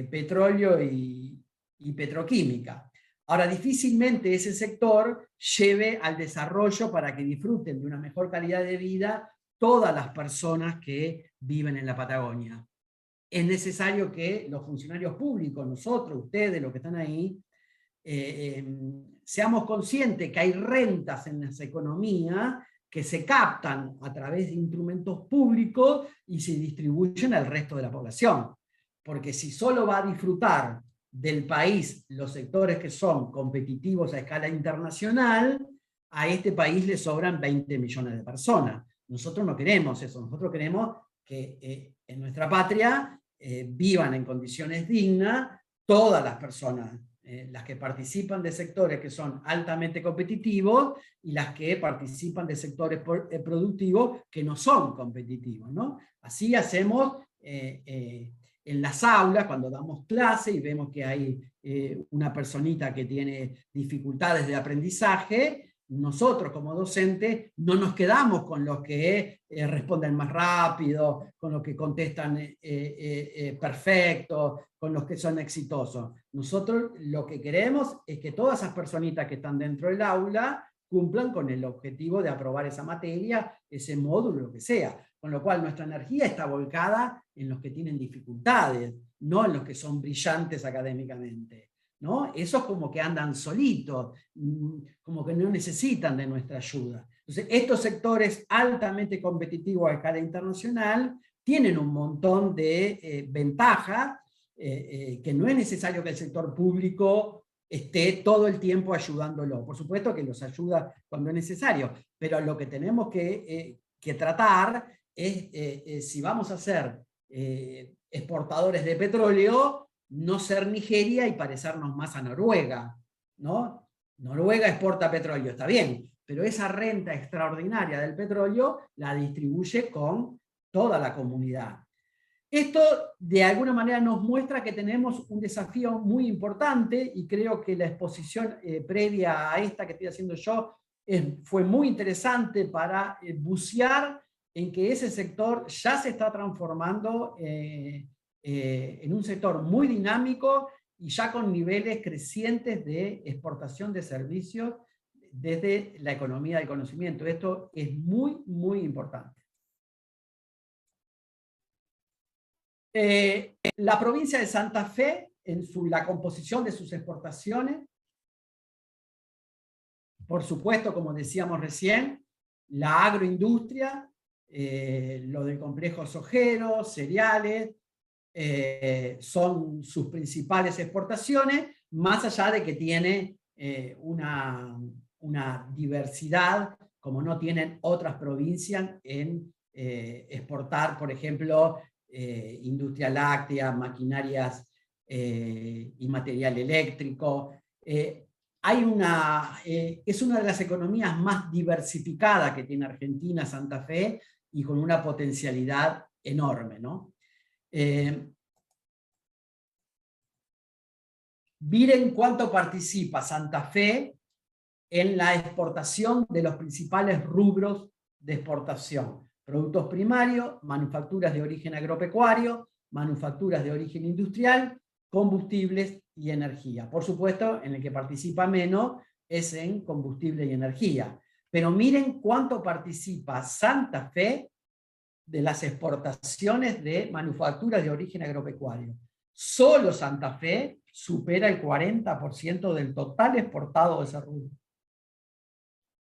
B: petróleo y petroquímica. Ahora, difícilmente ese sector lleve al desarrollo para que disfruten de una mejor calidad de vida todas las personas que viven en la Patagonia. Es necesario que los funcionarios públicos, nosotros, ustedes, los que están ahí, seamos conscientes que hay rentas en esa economía que se captan a través de instrumentos públicos y se distribuyen al resto de la población. Porque si solo va a disfrutar del país los sectores que son competitivos a escala internacional, a este país le sobran 20 millones de personas. Nosotros no queremos eso, nosotros queremos que en nuestra patria vivan en condiciones dignas todas las personas, las que participan de sectores que son altamente competitivos y las que participan de sectores productivos que no son competitivos, ¿no? Así hacemos en las aulas, cuando damos clase y vemos que hay una personita que tiene dificultades de aprendizaje, nosotros como docentes no nos quedamos con los que responden más rápido, con los que contestan perfecto, con los que son exitosos. Nosotros lo que queremos es que todas esas personitas que están dentro del aula cumplan con el objetivo de aprobar esa materia, ese módulo, lo que sea. Con lo cual nuestra energía está volcada en los que tienen dificultades, no en los que son brillantes académicamente, ¿no? Esos como que andan solitos, como que no necesitan de nuestra ayuda. Entonces, estos sectores altamente competitivos a escala internacional tienen un montón de ventajas que no es necesario que el sector público esté todo el tiempo ayudándolo. Por supuesto que los ayuda cuando es necesario, pero lo que tenemos que tratar es si vamos a ser exportadores de petróleo, no ser Nigeria y parecernos más a Noruega, ¿no? Noruega exporta petróleo, está bien, pero esa renta extraordinaria del petróleo la distribuye con toda la comunidad. Esto de alguna manera nos muestra que tenemos un desafío muy importante, y creo que la exposición previa a esta que estoy haciendo yo fue muy interesante para bucear en que ese sector ya se está transformando en un sector muy dinámico y ya con niveles crecientes de exportación de servicios desde la economía del conocimiento. Esto es muy, muy importante. La provincia de Santa Fe, en la composición de sus exportaciones, por supuesto, como decíamos recién, la agroindustria, lo del complejo sojero, cereales, son sus principales exportaciones, más allá de que tiene una diversidad, como no tienen otras provincias, en exportar, por ejemplo, industria láctea, maquinarias y material eléctrico. Es una de las economías más diversificadas que tiene Argentina, Santa Fe, y con una potencialidad enorme, ¿no? Miren cuánto participa Santa Fe en la exportación de los principales rubros de exportación. Productos primarios, manufacturas de origen agropecuario, manufacturas de origen industrial, combustibles y energía. Por supuesto, en el que participa menos es en combustible y energía. Pero miren cuánto participa Santa Fe de las exportaciones de manufacturas de origen agropecuario. Solo Santa Fe supera el 40% del total exportado de ese rubro.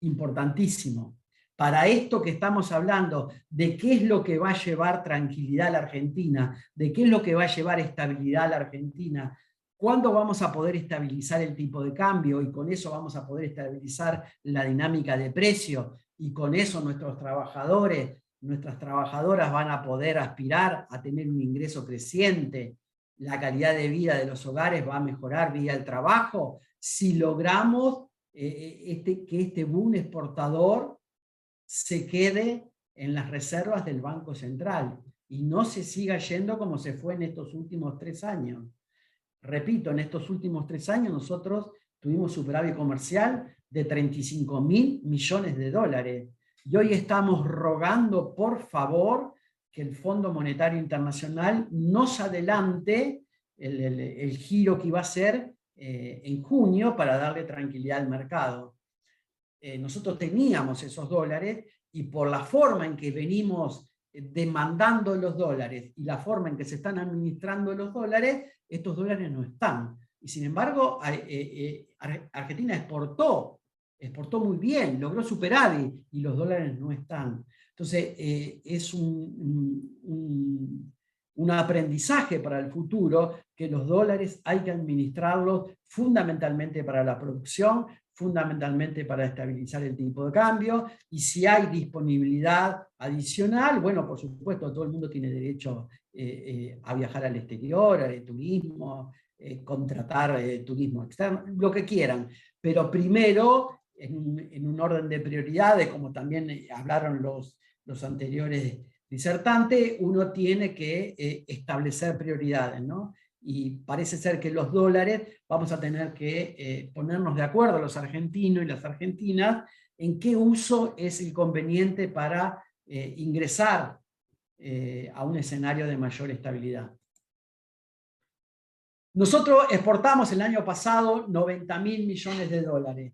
B: Importantísimo. Para esto que estamos hablando, de qué es lo que va a llevar tranquilidad a la Argentina, de qué es lo que va a llevar estabilidad a la Argentina, cuándo vamos a poder estabilizar el tipo de cambio y con eso vamos a poder estabilizar la dinámica de precio y con eso nuestros trabajadores, nuestras trabajadoras van a poder aspirar a tener un ingreso creciente, la calidad de vida de los hogares va a mejorar vía el trabajo, si logramos que este boom exportador se quede en las reservas del Banco Central y no se siga yendo como se fue en estos últimos 3 años. Repito, en estos últimos 3 años nosotros tuvimos superávit comercial de 35.000 millones de dólares y hoy estamos rogando por favor que el Fondo Monetario Internacional nos adelante el giro que iba a hacer en junio para darle tranquilidad al mercado. Nosotros teníamos esos dólares y por la forma en que venimos demandando los dólares y la forma en que se están administrando los dólares, estos dólares no están. Y sin embargo, Argentina exportó muy bien, logró superávit y los dólares no están. Entonces, es un aprendizaje para el futuro que los dólares hay que administrarlos fundamentalmente para la producción, fundamentalmente para estabilizar el tipo de cambio, y si hay disponibilidad adicional, bueno, por supuesto, todo el mundo tiene derecho a viajar al exterior, al turismo, contratar turismo externo, lo que quieran, pero primero, en un orden de prioridades, como también hablaron los anteriores disertantes, uno tiene que establecer prioridades, ¿no? Y parece ser que los dólares vamos a tener que ponernos de acuerdo los argentinos y las argentinas en qué uso es el conveniente para ingresar a un escenario de mayor estabilidad. Nosotros exportamos el año pasado 90.000 millones de dólares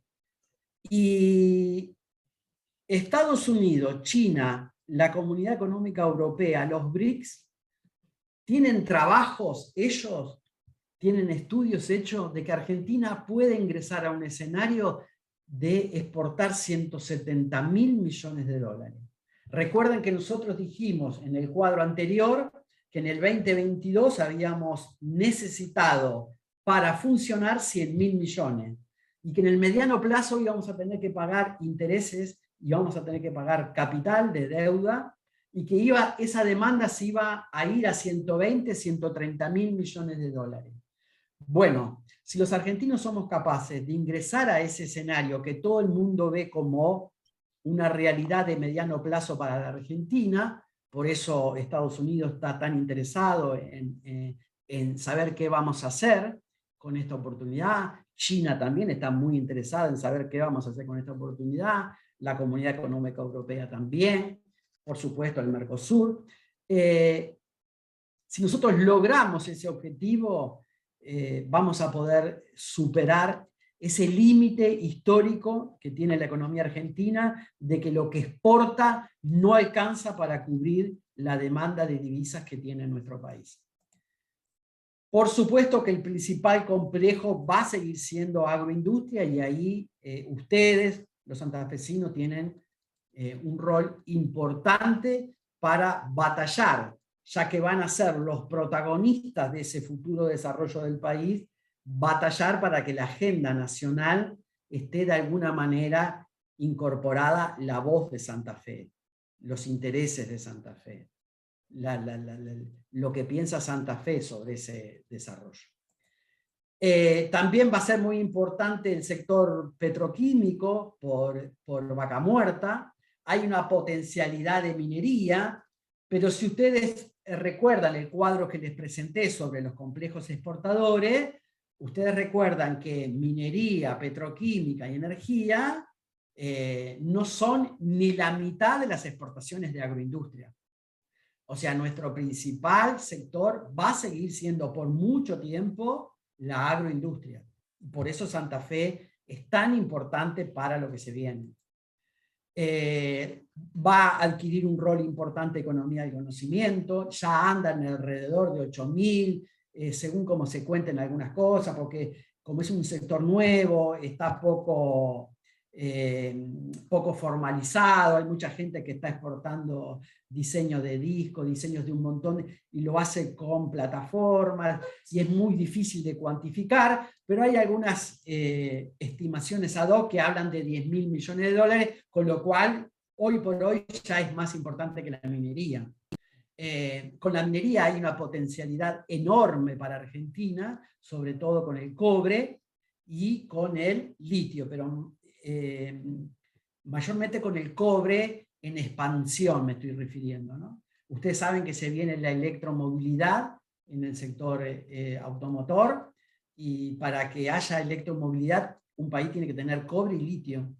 B: y Estados Unidos, China, la Comunidad Económica Europea, los BRICS, tienen trabajos, ellos tienen estudios hechos de que Argentina puede ingresar a un escenario de exportar 170.000 millones de dólares. Recuerden que nosotros dijimos en el cuadro anterior que en el 2022 habíamos necesitado para funcionar 100.000 millones y que en el mediano plazo íbamos a tener que pagar intereses y vamos a tener que pagar capital de deuda y que esa demanda se iba a ir a 120, 130.000 millones de dólares. Bueno, si los argentinos somos capaces de ingresar a ese escenario que todo el mundo ve como una realidad de mediano plazo para la Argentina, por eso Estados Unidos está tan interesado en saber qué vamos a hacer con esta oportunidad, China también está muy interesada en saber qué vamos a hacer con esta oportunidad, la Comunidad Económica Europea también, por supuesto el Mercosur. Si nosotros logramos ese objetivo, vamos a poder superar ese límite histórico que tiene la economía argentina de que lo que exporta no alcanza para cubrir la demanda de divisas que tiene nuestro país. Por supuesto que el principal complejo va a seguir siendo agroindustria y ahí ustedes, los santafesinos, tienen un rol importante para batallar, ya que van a ser los protagonistas de ese futuro desarrollo del país, batallar para que la agenda nacional esté de alguna manera incorporada la voz de Santa Fe, los intereses de Santa Fe, lo que piensa Santa Fe sobre ese desarrollo. También va a ser muy importante el sector petroquímico por Vaca Muerta. Hay una potencialidad de minería Pero si ustedes recuerdan el cuadro que les presenté sobre los complejos exportadores, ustedes recuerdan que minería, petroquímica y energía no son ni la mitad de las exportaciones de agroindustria. O sea, nuestro principal sector va a seguir siendo por mucho tiempo la agroindustria. Por eso Santa Fe es tan importante para lo que se viene. Va a adquirir un rol importante economía del conocimiento, ya andan alrededor de 8.000, según como se cuenten algunas cosas, porque como es un sector nuevo, está poco formalizado, hay mucha gente que está exportando diseños de discos, diseños de un montón, y lo hace con plataformas, y es muy difícil de cuantificar, pero hay algunas estimaciones ad hoc que hablan de 10.000 millones de dólares, con lo cual hoy por hoy ya es más importante que la minería. Con la minería hay una potencialidad enorme para Argentina, sobre todo con el cobre y con el litio, pero mayormente con el cobre en expansión me estoy refiriendo, ¿no? Ustedes saben que se viene la electromovilidad en el sector automotor, y para que haya electromovilidad un país tiene que tener cobre y litio.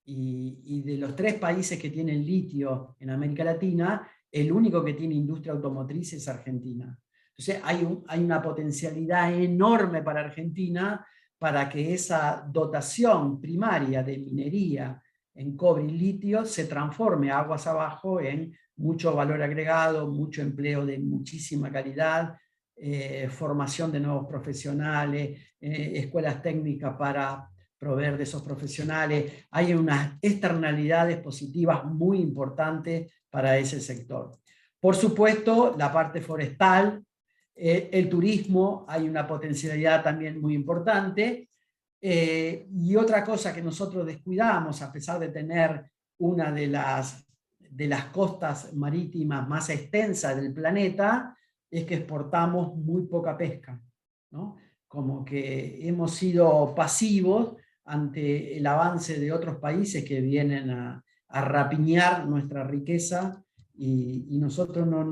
B: Y de los 3 países que tienen litio en América Latina, el único que tiene industria automotriz es Argentina. Entonces hay una potencialidad enorme para Argentina para que esa dotación primaria de minería en cobre y litio se transforme aguas abajo en mucho valor agregado, mucho empleo de muchísima calidad, formación de nuevos profesionales, escuelas técnicas para proveer de esos profesionales. Hay unas externalidades positivas muy importantes para ese sector. Por supuesto, la parte forestal, el turismo, hay una potencialidad también muy importante. Y otra cosa que nosotros descuidamos, a pesar de tener una de las costas marítimas más extensas del planeta, es que exportamos muy poca pesca, ¿no? Como que hemos sido pasivos ante el avance de otros países que vienen a rapiñar nuestra riqueza, y nosotros no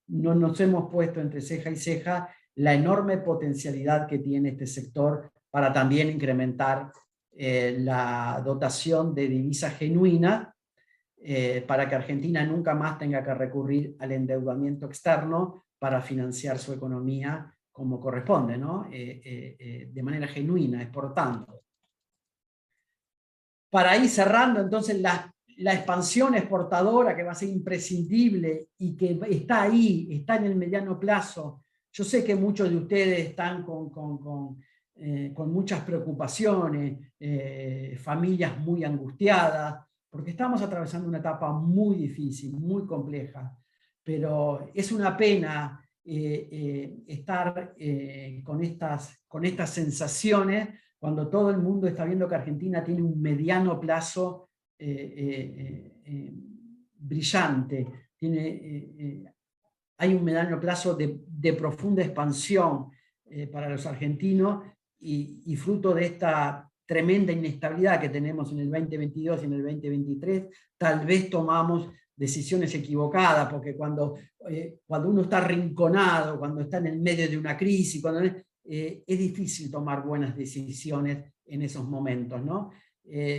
B: nos hemos puesto entre ceja y ceja la enorme potencialidad que tiene este sector para también incrementar la dotación de divisa genuina, para que Argentina nunca más tenga que recurrir al endeudamiento externo para financiar su economía como corresponde, ¿no? De manera genuina, exportando. Para ir cerrando, entonces, la expansión exportadora, que va a ser imprescindible y que está ahí, está en el mediano plazo. Yo sé que muchos de ustedes están con muchas preocupaciones, familias muy angustiadas, porque estamos atravesando una etapa muy difícil, muy compleja, pero es una pena estar con estas sensaciones cuando todo el mundo está viendo que Argentina tiene un mediano plazo brillante, hay un mediano plazo de profunda expansión para los argentinos, y fruto de esta tremenda inestabilidad que tenemos en el 2022 y en el 2023, tal vez tomamos decisiones equivocadas, porque cuando uno está arrinconado, cuando está en el medio de una crisis, es difícil tomar buenas decisiones en esos momentos, ¿no?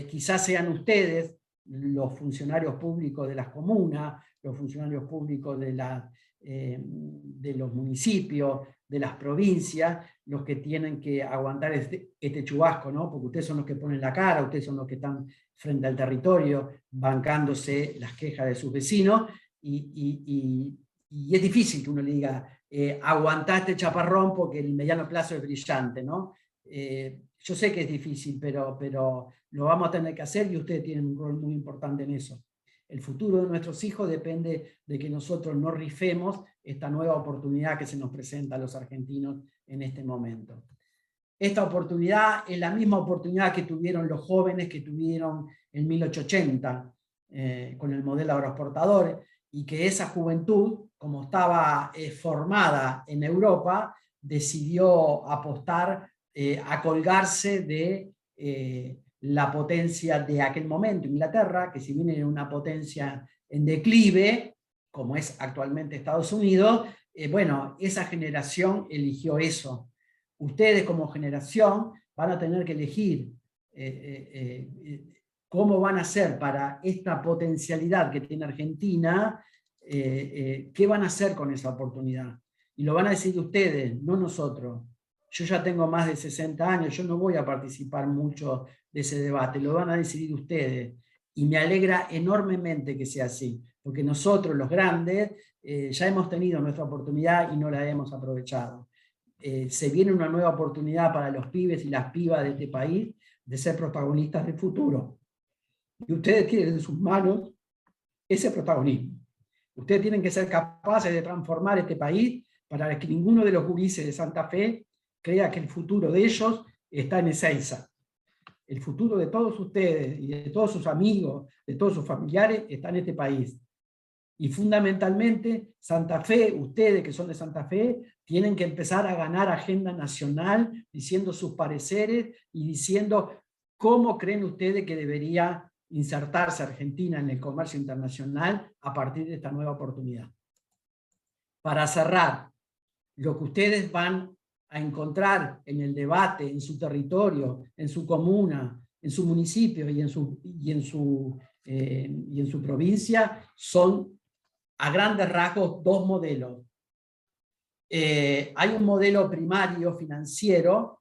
B: Quizás sean ustedes, los funcionarios públicos de las comunas, los funcionarios públicos de los municipios, de las provincias, los que tienen que aguantar este chubasco, ¿no? Porque ustedes son los que ponen la cara, ustedes son los que están frente al territorio, bancándose las quejas de sus vecinos, y es difícil que uno le diga, aguantá este chaparrón porque el mediano plazo es brillante, ¿no? Yo sé que es difícil, pero lo vamos a tener que hacer, y ustedes tienen un rol muy importante en eso. El futuro de nuestros hijos depende de que nosotros no rifemos esta nueva oportunidad que se nos presenta a los argentinos en este momento. Esta oportunidad es la misma oportunidad que tuvieron los jóvenes que tuvieron en 1880 con el modelo agroexportador, y que esa juventud, como estaba formada en Europa, decidió apostar a colgarse de la potencia de aquel momento, Inglaterra, que si bien era una potencia en declive, como es actualmente Estados Unidos, bueno, esa generación eligió eso. Ustedes como generación van a tener que elegir cómo van a hacer para esta potencialidad que tiene Argentina, qué van a hacer con esa oportunidad. Y lo van a decir ustedes, no nosotros. Yo ya tengo más de 60 años, yo no voy a participar mucho de ese debate, lo van a decidir ustedes. Y me alegra enormemente que sea así, porque nosotros, los grandes, ya hemos tenido nuestra oportunidad y no la hemos aprovechado. Se viene una nueva oportunidad para los pibes y las pibas de este país de ser protagonistas del futuro. Y ustedes tienen en sus manos ese protagonismo. Ustedes tienen que ser capaces de transformar este país para que ninguno de los gurises de Santa Fe crea que el futuro de ellos está en Ezeiza. El futuro de todos ustedes y de todos sus amigos, de todos sus familiares, está en este país. Y fundamentalmente, Santa Fe, ustedes que son de Santa Fe, tienen que empezar a ganar agenda nacional, diciendo sus pareceres y diciendo cómo creen ustedes que debería insertarse Argentina en el comercio internacional a partir de esta nueva oportunidad. Para cerrar, lo que ustedes van a encontrar en el debate, en su territorio, en su comuna, en su municipio y en su provincia, son a grandes rasgos dos modelos. Hay un modelo primario financiero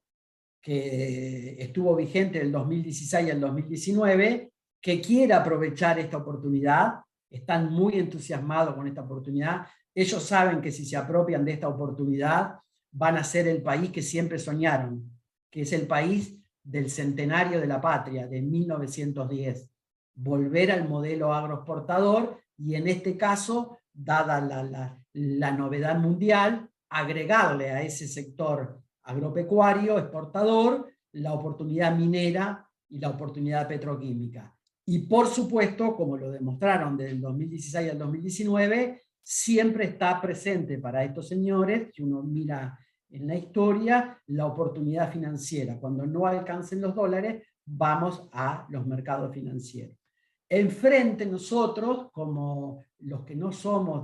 B: que estuvo vigente del 2016 al 2019, que quiere aprovechar esta oportunidad, están muy entusiasmados con esta oportunidad, ellos saben que si se apropian de esta oportunidad van a ser el país que siempre soñaron, que es el país del centenario de la patria, de 1910. Volver al modelo agroexportador y en este caso, dada la novedad mundial, agregarle a ese sector agropecuario, exportador, la oportunidad minera y la oportunidad petroquímica. Y por supuesto, como lo demostraron desde el 2016 al 2019, siempre está presente para estos señores, si uno mira en la historia, la oportunidad financiera. Cuando no alcancen los dólares, vamos a los mercados financieros. Enfrente nosotros, como los que no somos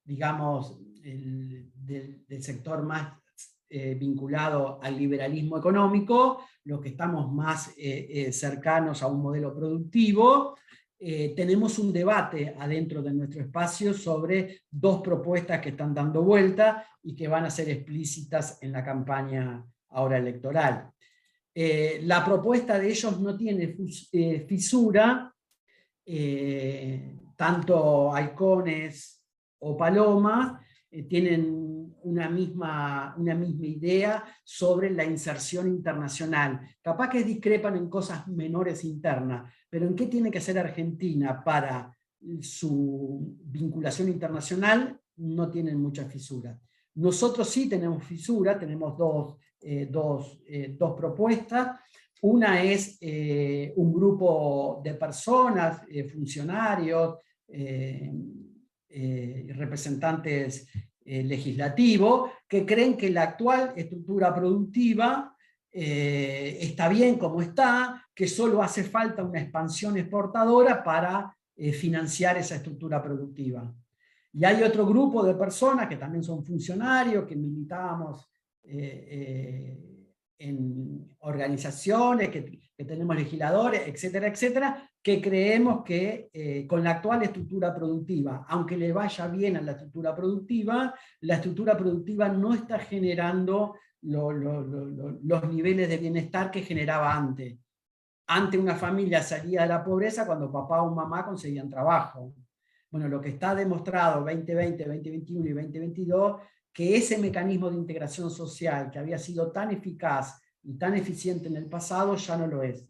B: digamos, del sector más vinculado al liberalismo económico, los que estamos más cercanos a un modelo productivo, tenemos un debate adentro de nuestro espacio sobre dos propuestas que están dando vuelta y que van a ser explícitas en la campaña ahora electoral. La propuesta de ellos no tiene fisura, tanto halcones o palomas tienen una misma idea sobre la inserción internacional. Capaz que discrepan en cosas menores internas, pero ¿en qué tiene que ser Argentina para su vinculación internacional? No tienen mucha fisura. Nosotros sí tenemos fisura, tenemos dos propuestas. Una es un grupo de personas, funcionarios, representantes legislativos, que creen que la actual estructura productiva está bien como está, que solo hace falta una expansión exportadora para financiar esa estructura productiva. Y hay otro grupo de personas que también son funcionarios, que militábamos en organizaciones, que tenemos legisladores, etcétera, etcétera, que creemos que con la actual estructura productiva, aunque le vaya bien a la estructura productiva no está generando los niveles de bienestar que generaba antes. Antes una familia salía de la pobreza cuando papá o mamá conseguían trabajo. Bueno, lo que está demostrado 2020, 2021 y 2022, que ese mecanismo de integración social que había sido tan eficaz y tan eficiente en el pasado ya no lo es.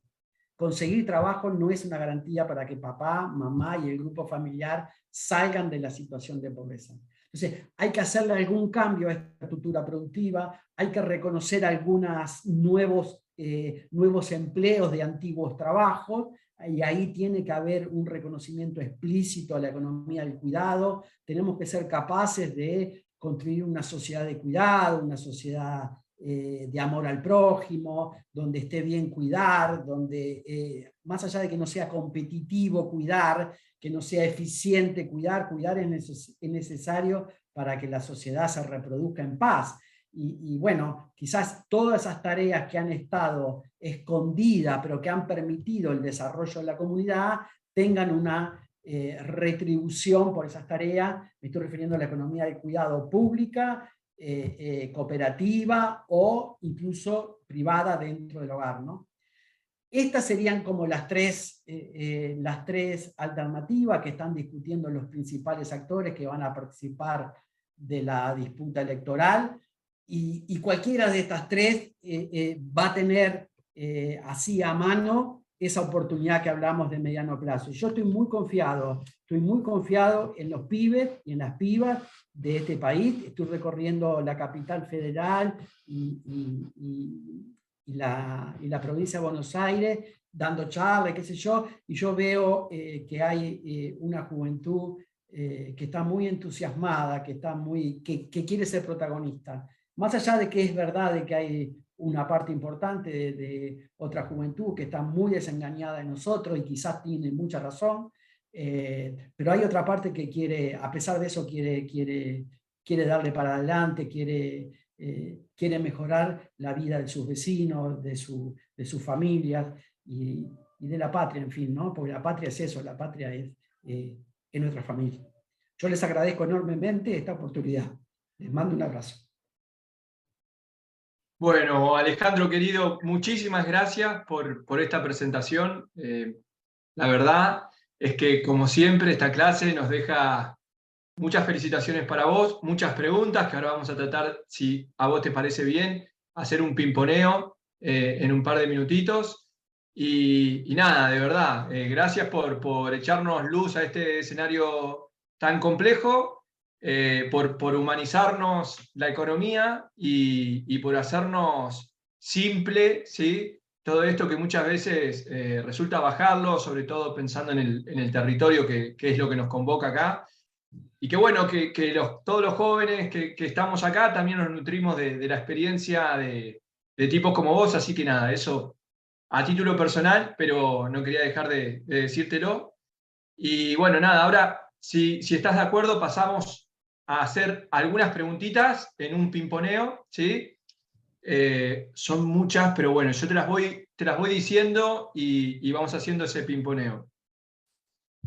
B: Conseguir trabajo no es una garantía para que papá, mamá y el grupo familiar salgan de la situación de pobreza. Entonces, hay que hacerle algún cambio a esta estructura productiva, hay que reconocer algunos nuevos empleos de antiguos trabajos, y ahí tiene que haber un reconocimiento explícito a la economía del cuidado. Tenemos que ser capaces de construir una sociedad de cuidado, una sociedad de amor al prójimo, donde esté bien cuidar, donde más allá de que no sea competitivo cuidar, que no sea eficiente cuidar es necesario para que la sociedad se reproduzca en paz. Y bueno, quizás todas esas tareas que han estado escondidas, pero que han permitido el desarrollo de la comunidad, tengan una retribución por esas tareas. Me estoy refiriendo a la economía de cuidado pública, cooperativa o incluso privada dentro del hogar, ¿no? Estas serían como las tres alternativas que están discutiendo los principales actores que van a participar de la disputa electoral, y cualquiera de estas tres va a tener así a mano esa oportunidad que hablamos de mediano plazo. Yo estoy muy confiado en los pibes y en las pibas de este país. Estoy recorriendo la capital federal y la provincia de Buenos Aires, dando charlas, qué sé yo, y yo veo que hay una juventud que está muy entusiasmada, que quiere ser protagonista. Más allá de que es verdad de que hay una parte importante de otra juventud que está muy desengañada de nosotros y quizás tiene mucha razón, pero hay otra parte que quiere, a pesar de eso, quiere darle para adelante, quiere mejorar la vida de sus vecinos, de sus familias y de la patria, en fin, ¿no? Porque la patria es eso, la patria es nuestra familia. Yo les agradezco enormemente esta oportunidad. Les mando un abrazo.
A: Bueno, Alejandro querido, muchísimas gracias por esta presentación. La verdad es que, como siempre, esta clase nos deja muchas felicitaciones para vos, muchas preguntas que ahora vamos a tratar, si a vos te parece bien, hacer un pimponeo en un par de minutitos. Y nada, de verdad, gracias por echarnos luz a este escenario tan complejo. Por humanizarnos la economía y por hacernos simple, ¿sí? Todo esto que muchas veces resulta bajarlo, sobre todo pensando en el territorio que es lo que nos convoca acá. Y qué bueno que todos los jóvenes que estamos acá también nos nutrimos de la experiencia de tipos como vos, así que nada, eso a título personal, pero no quería dejar de decírtelo. Y bueno, nada, ahora si estás de acuerdo pasamos a hacer algunas preguntitas en un pimponeo, ¿sí? Son muchas, pero bueno, yo te las voy diciendo y vamos haciendo ese pimponeo.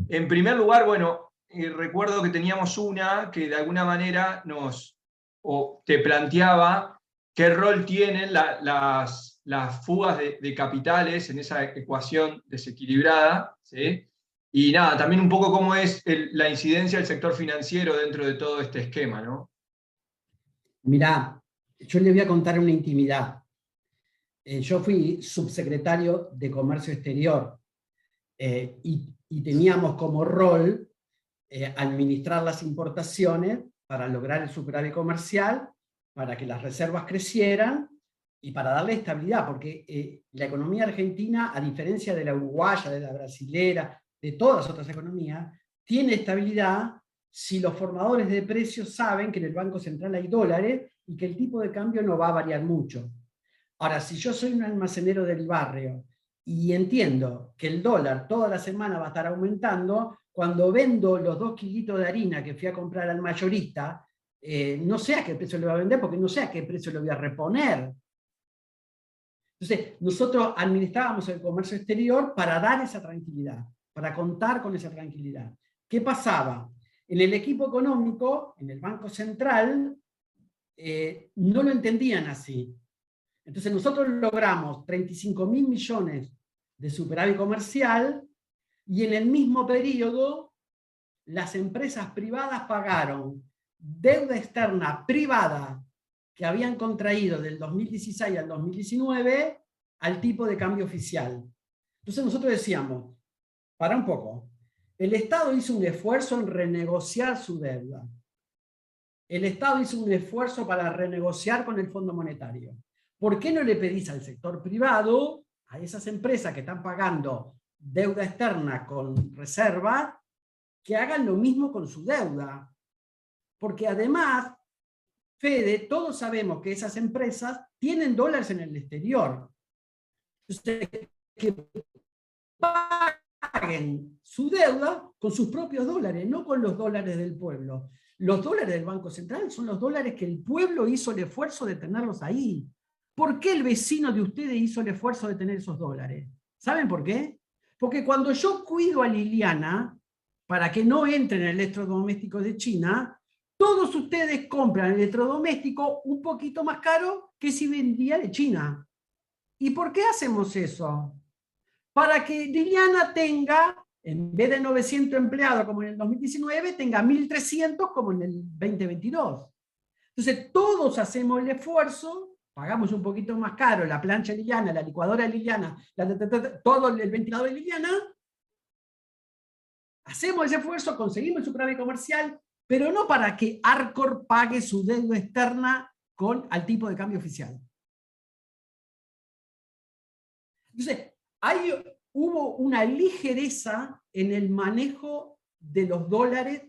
A: En primer lugar, bueno, recuerdo que teníamos una que de alguna manera te planteaba qué rol tienen las fugas de capitales en esa ecuación desequilibrada, ¿sí? Y nada, también un poco cómo es la incidencia del sector financiero dentro de todo este esquema, ¿no?
B: Mirá, yo le voy a contar una intimidad. Yo fui subsecretario de Comercio Exterior y teníamos como rol administrar las importaciones para lograr el superávit comercial, para que las reservas crecieran y para darle estabilidad, porque la economía argentina, a diferencia de la uruguaya, de la brasilera, de todas las otras economías, tiene estabilidad si los formadores de precios saben que en el Banco Central hay dólares y que el tipo de cambio no va a variar mucho. Ahora, si yo soy un almacenero del barrio y entiendo que el dólar toda la semana va a estar aumentando, cuando vendo los 2 kilitos de harina que fui a comprar al mayorista, no sé a qué precio le voy a vender porque no sé a qué precio le voy a reponer. Entonces, nosotros administrábamos el comercio exterior para dar esa tranquilidad, para contar con esa tranquilidad. ¿Qué pasaba? En el equipo económico, en el Banco Central, no lo entendían así. Entonces nosotros logramos 35.000 millones de superávit comercial y en el mismo periodo las empresas privadas pagaron deuda externa privada que habían contraído del 2016 al 2019 al tipo de cambio oficial. Entonces nosotros decíamos, para un poco, el Estado hizo un esfuerzo en renegociar su deuda. El Estado hizo un esfuerzo para renegociar con el Fondo Monetario. ¿Por qué no le pedís al sector privado, a esas empresas que están pagando deuda externa con reserva, que hagan lo mismo con su deuda? Porque además, Fede, todos sabemos que esas empresas tienen dólares en el exterior. Entonces, que paguen su deuda con sus propios dólares, no con los dólares del pueblo. Los dólares del Banco Central son los dólares que el pueblo hizo el esfuerzo de tenerlos ahí. ¿Por qué el vecino de ustedes hizo el esfuerzo de tener esos dólares? ¿Saben por qué? Porque cuando yo cuido a Liliana, para que no entren electrodomésticos de China, todos ustedes compran electrodoméstico un poquito más caro que si vendría de China. ¿Y por qué hacemos eso? Para que Liliana tenga, en vez de 900 empleados como en el 2019, tenga 1.300 como en el 2022. Entonces todos hacemos el esfuerzo, pagamos un poquito más caro la plancha de Liliana, la licuadora de Liliana, todo el ventilador de Liliana, hacemos ese esfuerzo, conseguimos el superávit comercial, pero no para que Arcor pague su deuda externa al tipo de cambio oficial. Entonces, hubo una ligereza en el manejo de los dólares,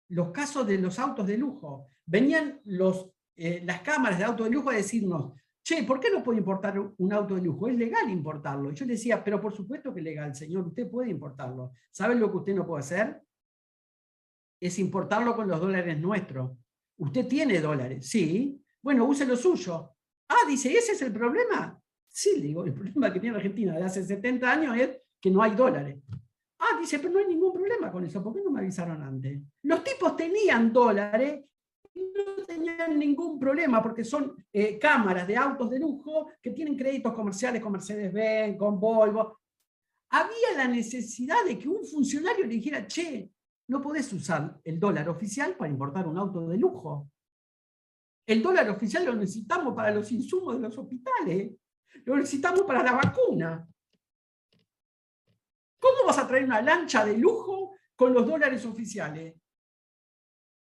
B: los casos de los autos de lujo. Venían las cámaras de autos de lujo a decirnos, che, ¿por qué no puede importar un auto de lujo? Es legal importarlo. Y yo le decía, pero por supuesto que es legal, señor, usted puede importarlo. ¿Saben lo que usted no puede hacer? Es importarlo con los dólares nuestros. ¿Usted tiene dólares? Sí. Bueno, use lo suyo. Ah, dice, ¿ese es el problema? Sí, digo, el problema que tiene Argentina de hace 70 años es que no hay dólares. Ah, dice, pero no hay ningún problema con eso. ¿Por qué no me avisaron antes? Los tipos tenían dólares y no tenían ningún problema porque son cámaras de autos de lujo que tienen créditos comerciales con Mercedes-Benz, con Volvo. Había la necesidad de que un funcionario le dijera, che, no podés usar el dólar oficial para importar un auto de lujo. El dólar oficial lo necesitamos para los insumos de los hospitales. Lo necesitamos para la vacuna. ¿Cómo vas a traer una lancha de lujo con los dólares oficiales?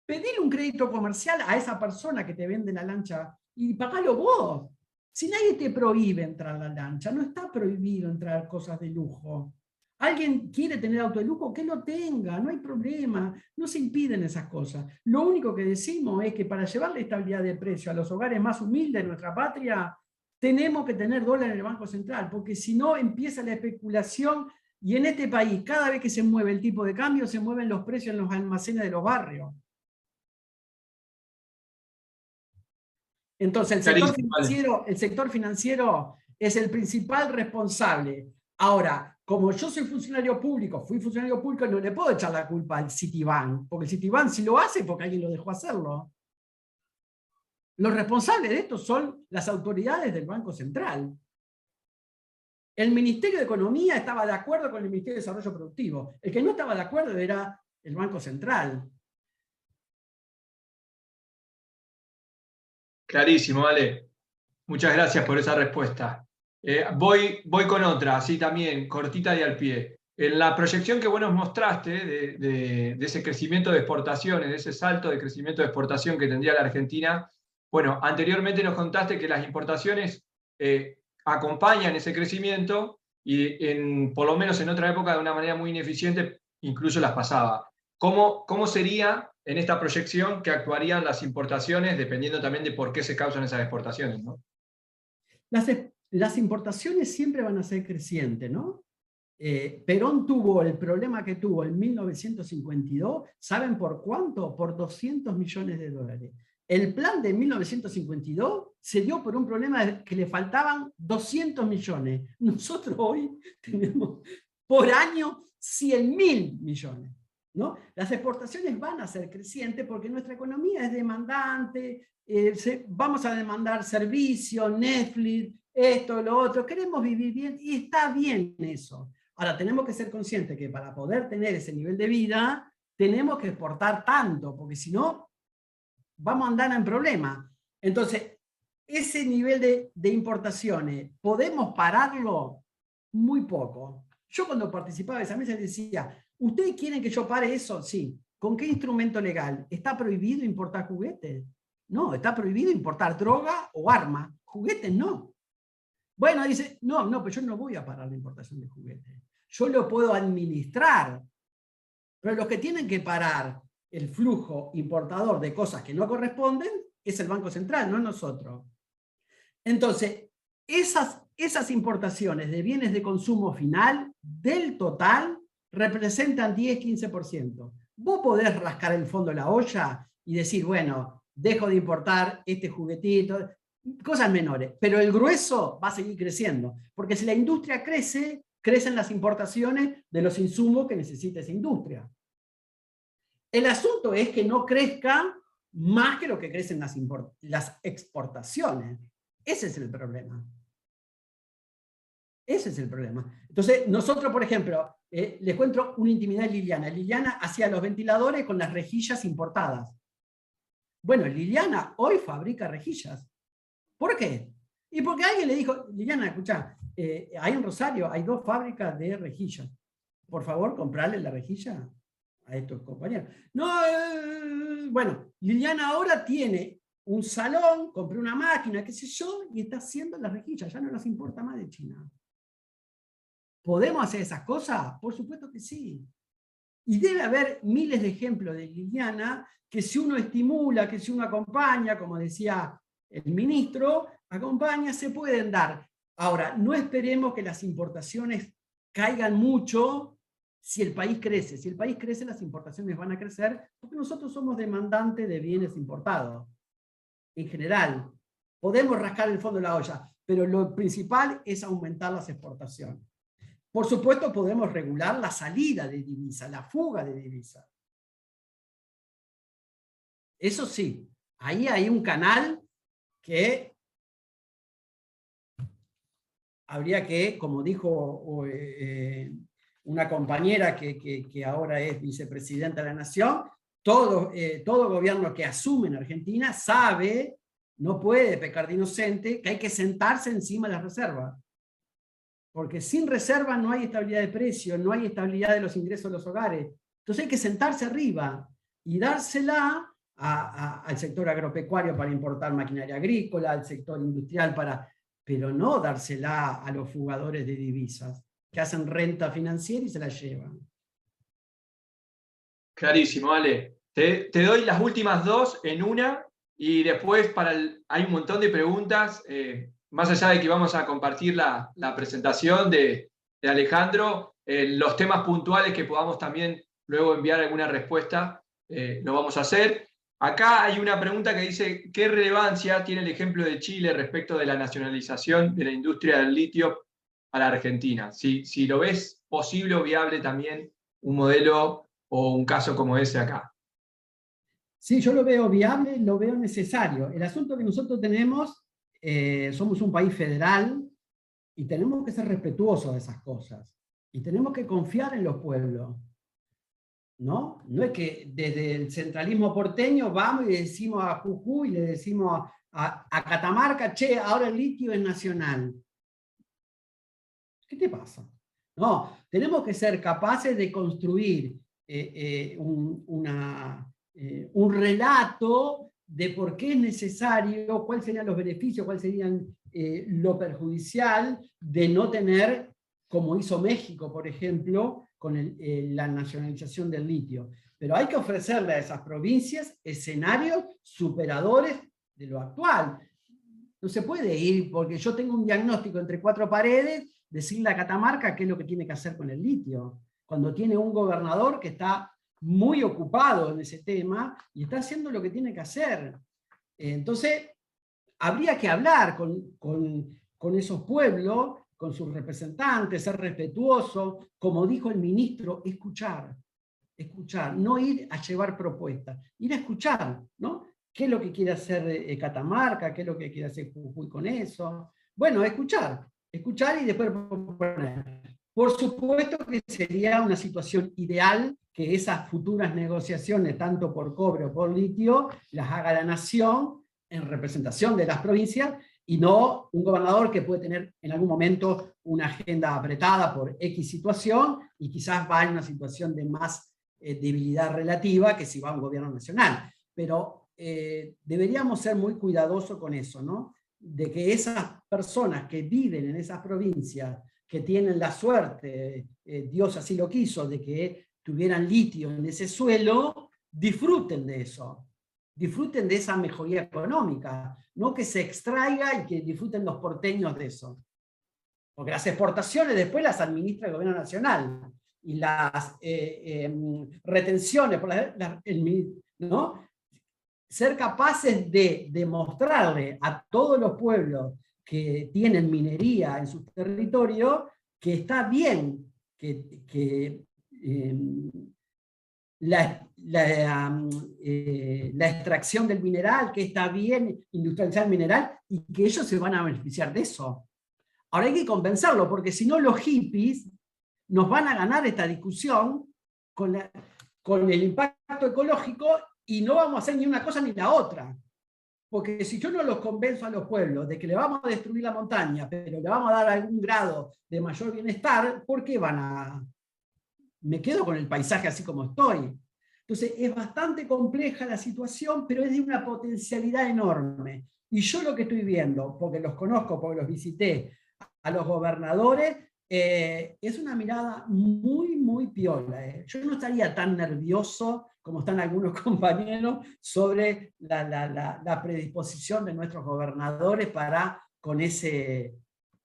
B: Pedile un crédito comercial a esa persona que te vende la lancha y pagalo vos. Si nadie te prohíbe entrar a la lancha, no está prohibido entrar cosas de lujo. ¿Alguien quiere tener auto de lujo? Que lo tenga, no hay problema, no se impiden esas cosas. Lo único que decimos es que para llevar la estabilidad de precio a los hogares más humildes de nuestra patria, tenemos que tener dólares en el Banco Central, porque si no empieza la especulación y en este país, cada vez que se mueve el tipo de cambio, se mueven los precios en los almacenes de los barrios. Entonces, el sector financiero es el principal responsable. Ahora, como yo soy funcionario público, fui funcionario público, no le puedo echar la culpa al Citibank, porque el Citibank si lo hace porque alguien lo dejó hacerlo. Los responsables de esto son las autoridades del Banco Central. El Ministerio de Economía estaba de acuerdo con el Ministerio de Desarrollo Productivo. El que no estaba de acuerdo era el Banco Central.
A: Clarísimo, Ale. Muchas gracias por esa respuesta. Voy con otra, así también, cortita y al pie. En la proyección que vos nos mostraste de ese crecimiento de exportaciones, de ese salto de crecimiento de exportación que tendría la Argentina, bueno, anteriormente nos contaste que las importaciones acompañan ese crecimiento y por lo menos en otra época de una manera muy ineficiente incluso las pasaba. ¿Cómo sería en esta proyección que actuarían las importaciones dependiendo también de por qué se causan esas exportaciones, ¿no?
B: Las importaciones siempre van a ser crecientes, ¿no? Perón tuvo el problema que tuvo en 1952, ¿saben por cuánto? Por 200 millones de dólares. El plan de 1952 se dio por un problema que le faltaban 200 millones. Nosotros hoy tenemos por año 100.000 millones. ¿No? Las exportaciones van a ser crecientes porque nuestra economía es demandante, vamos a demandar servicios, Netflix, esto, lo otro, queremos vivir bien y está bien eso. Ahora, tenemos que ser conscientes que para poder tener ese nivel de vida, tenemos que exportar tanto, porque si no, vamos a andar en problemas. Entonces, ese nivel de importaciones, ¿podemos pararlo? Muy poco. Yo cuando participaba de esa mesa decía, ¿ustedes quieren que yo pare eso? Sí. ¿Con qué instrumento legal? ¿Está prohibido importar juguetes? No, está prohibido importar droga o armas. Juguetes no. Bueno, dice, no, pero yo no voy a parar la importación de juguetes. Yo lo puedo administrar. Pero los que tienen que parar el flujo importador de cosas que no corresponden es el Banco Central, no nosotros. Entonces, esas importaciones de bienes de consumo final del total representan 10-15%. Vos podés rascar el fondo de la olla y decir, bueno, dejo de importar este juguetito, cosas menores, pero el grueso va a seguir creciendo, porque si la industria crece, crecen las importaciones de los insumos que necesita esa industria. El asunto es que no crezca más que lo que crecen las exportaciones. Ese es el problema. Ese es el problema. Entonces, nosotros, por ejemplo, les cuento una intimidad de Liliana. Liliana hacía los ventiladores con las rejillas importadas. Bueno, Liliana hoy fabrica rejillas. ¿Por qué? Y porque alguien le dijo, Liliana, escucha, hay en Rosario, hay 2 fábricas de rejillas. Por favor, comprarle la rejilla a estos compañeros. No, bueno, Liliana ahora tiene un salón, compró una máquina, qué sé yo, y está haciendo las rejillas, ya no las importa más de China. ¿Podemos hacer esas cosas? Por supuesto que sí. Y debe haber miles de ejemplos de Liliana que si uno estimula, que si uno acompaña, como decía el ministro, acompaña, se pueden dar. Ahora, no esperemos que las importaciones caigan mucho si el país crece. Si el país crece, las importaciones van a crecer porque nosotros somos demandantes de bienes importados. En general, podemos rascar el fondo de la olla, pero lo principal es aumentar las exportaciones. Por supuesto, podemos regular la salida de divisas, la fuga de divisas. Eso sí, ahí hay un canal que habría que, como dijo una compañera que ahora es vicepresidenta de la Nación, todo gobierno que asume en Argentina sabe, no puede pecar de inocente, que hay que sentarse encima de las reservas. Porque sin reserva no hay estabilidad de precio, no hay estabilidad de los ingresos de los hogares. Entonces hay que sentarse arriba y dársela al sector agropecuario para importar maquinaria agrícola, al sector industrial pero no dársela a los fugadores de divisas, que hacen renta financiera y se la llevan.
A: Clarísimo, Ale. Te doy las últimas 2 en una y después hay un montón de preguntas. Más allá de que vamos a compartir la presentación de Alejandro, los temas puntuales que podamos también luego enviar alguna respuesta, lo vamos a hacer. Acá hay una pregunta que dice, ¿qué relevancia tiene el ejemplo de Chile respecto de la nacionalización de la industria del litio a la Argentina? Si lo ves posible o viable también un modelo o un caso como ese acá.
B: Sí, yo lo veo viable, lo veo necesario. El asunto que nosotros tenemos, somos un país federal y tenemos que ser respetuosos de esas cosas. Y tenemos que confiar en los pueblos. ¿No? No es que desde el centralismo porteño vamos y le decimos a Jujuy, le decimos a Catamarca, che, ahora el litio es nacional. ¿Qué te pasa? No, tenemos que ser capaces de construir un relato de por qué es necesario, cuáles serían los beneficios, cuál serían lo perjudicial de no tener, como hizo México, por ejemplo, con la nacionalización del litio. Pero hay que ofrecerle a esas provincias escenarios superadores de lo actual. No se puede ir porque yo tengo un diagnóstico entre 4 paredes, decirle a Catamarca qué es lo que tiene que hacer con el litio, cuando tiene un gobernador que está muy ocupado en ese tema y está haciendo lo que tiene que hacer. Entonces, habría que hablar con esos pueblos, con sus representantes, ser respetuoso, como dijo el ministro, escuchar, no ir a llevar propuestas, ir a escuchar, ¿no? ¿Qué es lo que quiere hacer Catamarca? ¿Qué es lo que quiere hacer Jujuy con eso? Bueno, escuchar y después proponer. Por supuesto que sería una situación ideal que esas futuras negociaciones, tanto por cobre o por litio, las haga la nación en representación de las provincias, y no un gobernador que puede tener en algún momento una agenda apretada por X situación y quizás va en una situación de más debilidad relativa que si va a un gobierno nacional. Pero deberíamos ser muy cuidadosos con eso, ¿no? De que esas personas que viven en esas provincias, que tienen la suerte, Dios así lo quiso, de que tuvieran litio en ese suelo, disfruten de eso. Disfruten de esa mejoría económica, no que se extraiga y que disfruten los porteños de eso. porque las exportaciones después las administra el gobierno nacional, y las retenciones, ¿no? Ser capaces de demostrarle a todos los pueblos que tienen minería en su territorio que está bien que la extracción del mineral, que está bien industrializar el mineral, y que ellos se van a beneficiar de eso. Ahora hay que convencerlo, porque si no los hippies nos van a ganar esta discusión con el impacto ecológico, y no vamos a hacer ni una cosa ni la otra. Porque si yo no los convenzo a los pueblos de que le vamos a destruir la montaña, pero le vamos a dar algún grado de mayor bienestar, ¿por qué van a...? Me quedo con el paisaje así como estoy. Entonces es bastante compleja la situación, pero es de una potencialidad enorme. Y yo lo que estoy viendo, porque los conozco, porque los visité, a los gobernadores, es una mirada muy, muy piola. Yo no estaría tan nervioso como están algunos compañeros sobre la predisposición de nuestros gobernadores para con esa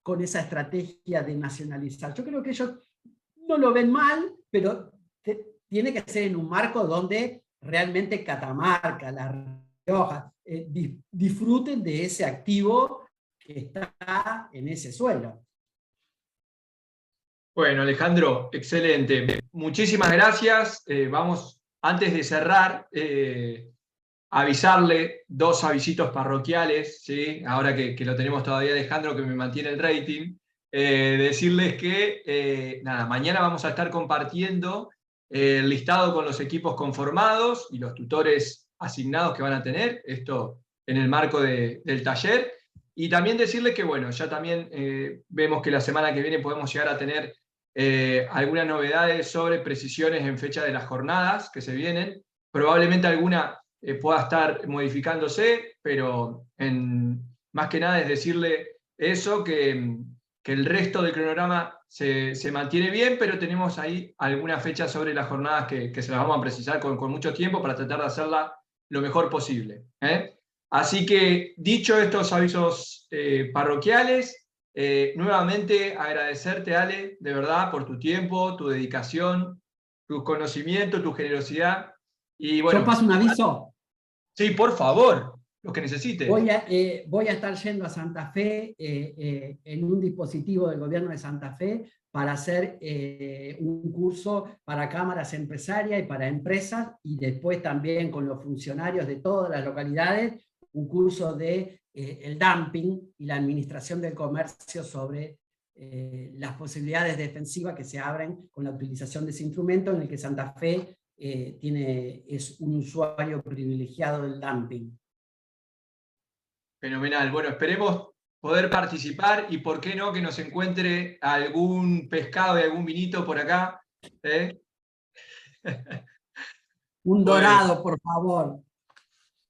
B: estrategia de nacionalizar. Yo creo que ellos no lo ven mal, pero tiene que ser en un marco donde realmente Catamarca, La Rioja, disfruten de ese activo que está en ese suelo.
A: Bueno, Alejandro, excelente. Muchísimas gracias. Vamos, antes de cerrar, avisarle 2 avisitos parroquiales, ¿sí? Ahora que lo tenemos todavía, Alejandro, que me mantiene el rating. Decirles que nada, mañana vamos a estar compartiendo el listado con los equipos conformados y los tutores asignados que van a tener, esto en el marco del taller. Y también decirles que, bueno, ya también vemos que la semana que viene podemos llegar a tener algunas novedades sobre precisiones en fecha de las jornadas que se vienen. Probablemente alguna pueda estar modificándose, pero más que nada es decirle eso, que el resto del cronograma se mantiene bien, pero tenemos ahí algunas fechas sobre las jornadas que se las vamos a precisar con mucho tiempo para tratar de hacerla lo mejor posible. Así que, dicho estos avisos parroquiales, nuevamente agradecerte, Ale, de verdad, por tu tiempo, tu dedicación, tu conocimiento, tu generosidad. Y bueno,
B: ¿yo paso un aviso?
A: Sí, por favor, lo que necesites.
B: Voy a estar yendo a Santa Fe en un dispositivo del gobierno de Santa Fe para hacer un curso para cámaras empresarias y para empresas, y después también con los funcionarios de todas las localidades, un curso de el dumping y la administración del comercio sobre las posibilidades defensivas que se abren con la utilización de ese instrumento, en el que Santa Fe es un usuario privilegiado del dumping.
A: Fenomenal. Bueno, esperemos poder participar y por qué no que nos encuentre algún pescado y algún vinito por acá.
B: Un dorado, por favor.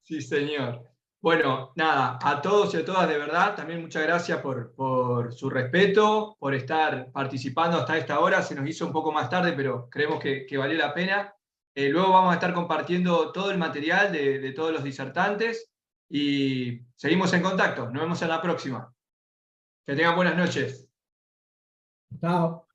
A: Sí, señor. Bueno, nada, a todos y a todas de verdad, también muchas gracias por su respeto, por estar participando hasta esta hora. Se nos hizo un poco más tarde, pero creemos que valió la pena. Luego vamos a estar compartiendo todo el material de todos los disertantes y seguimos en contacto. Nos vemos en la próxima. Que tengan buenas noches.
B: Chao.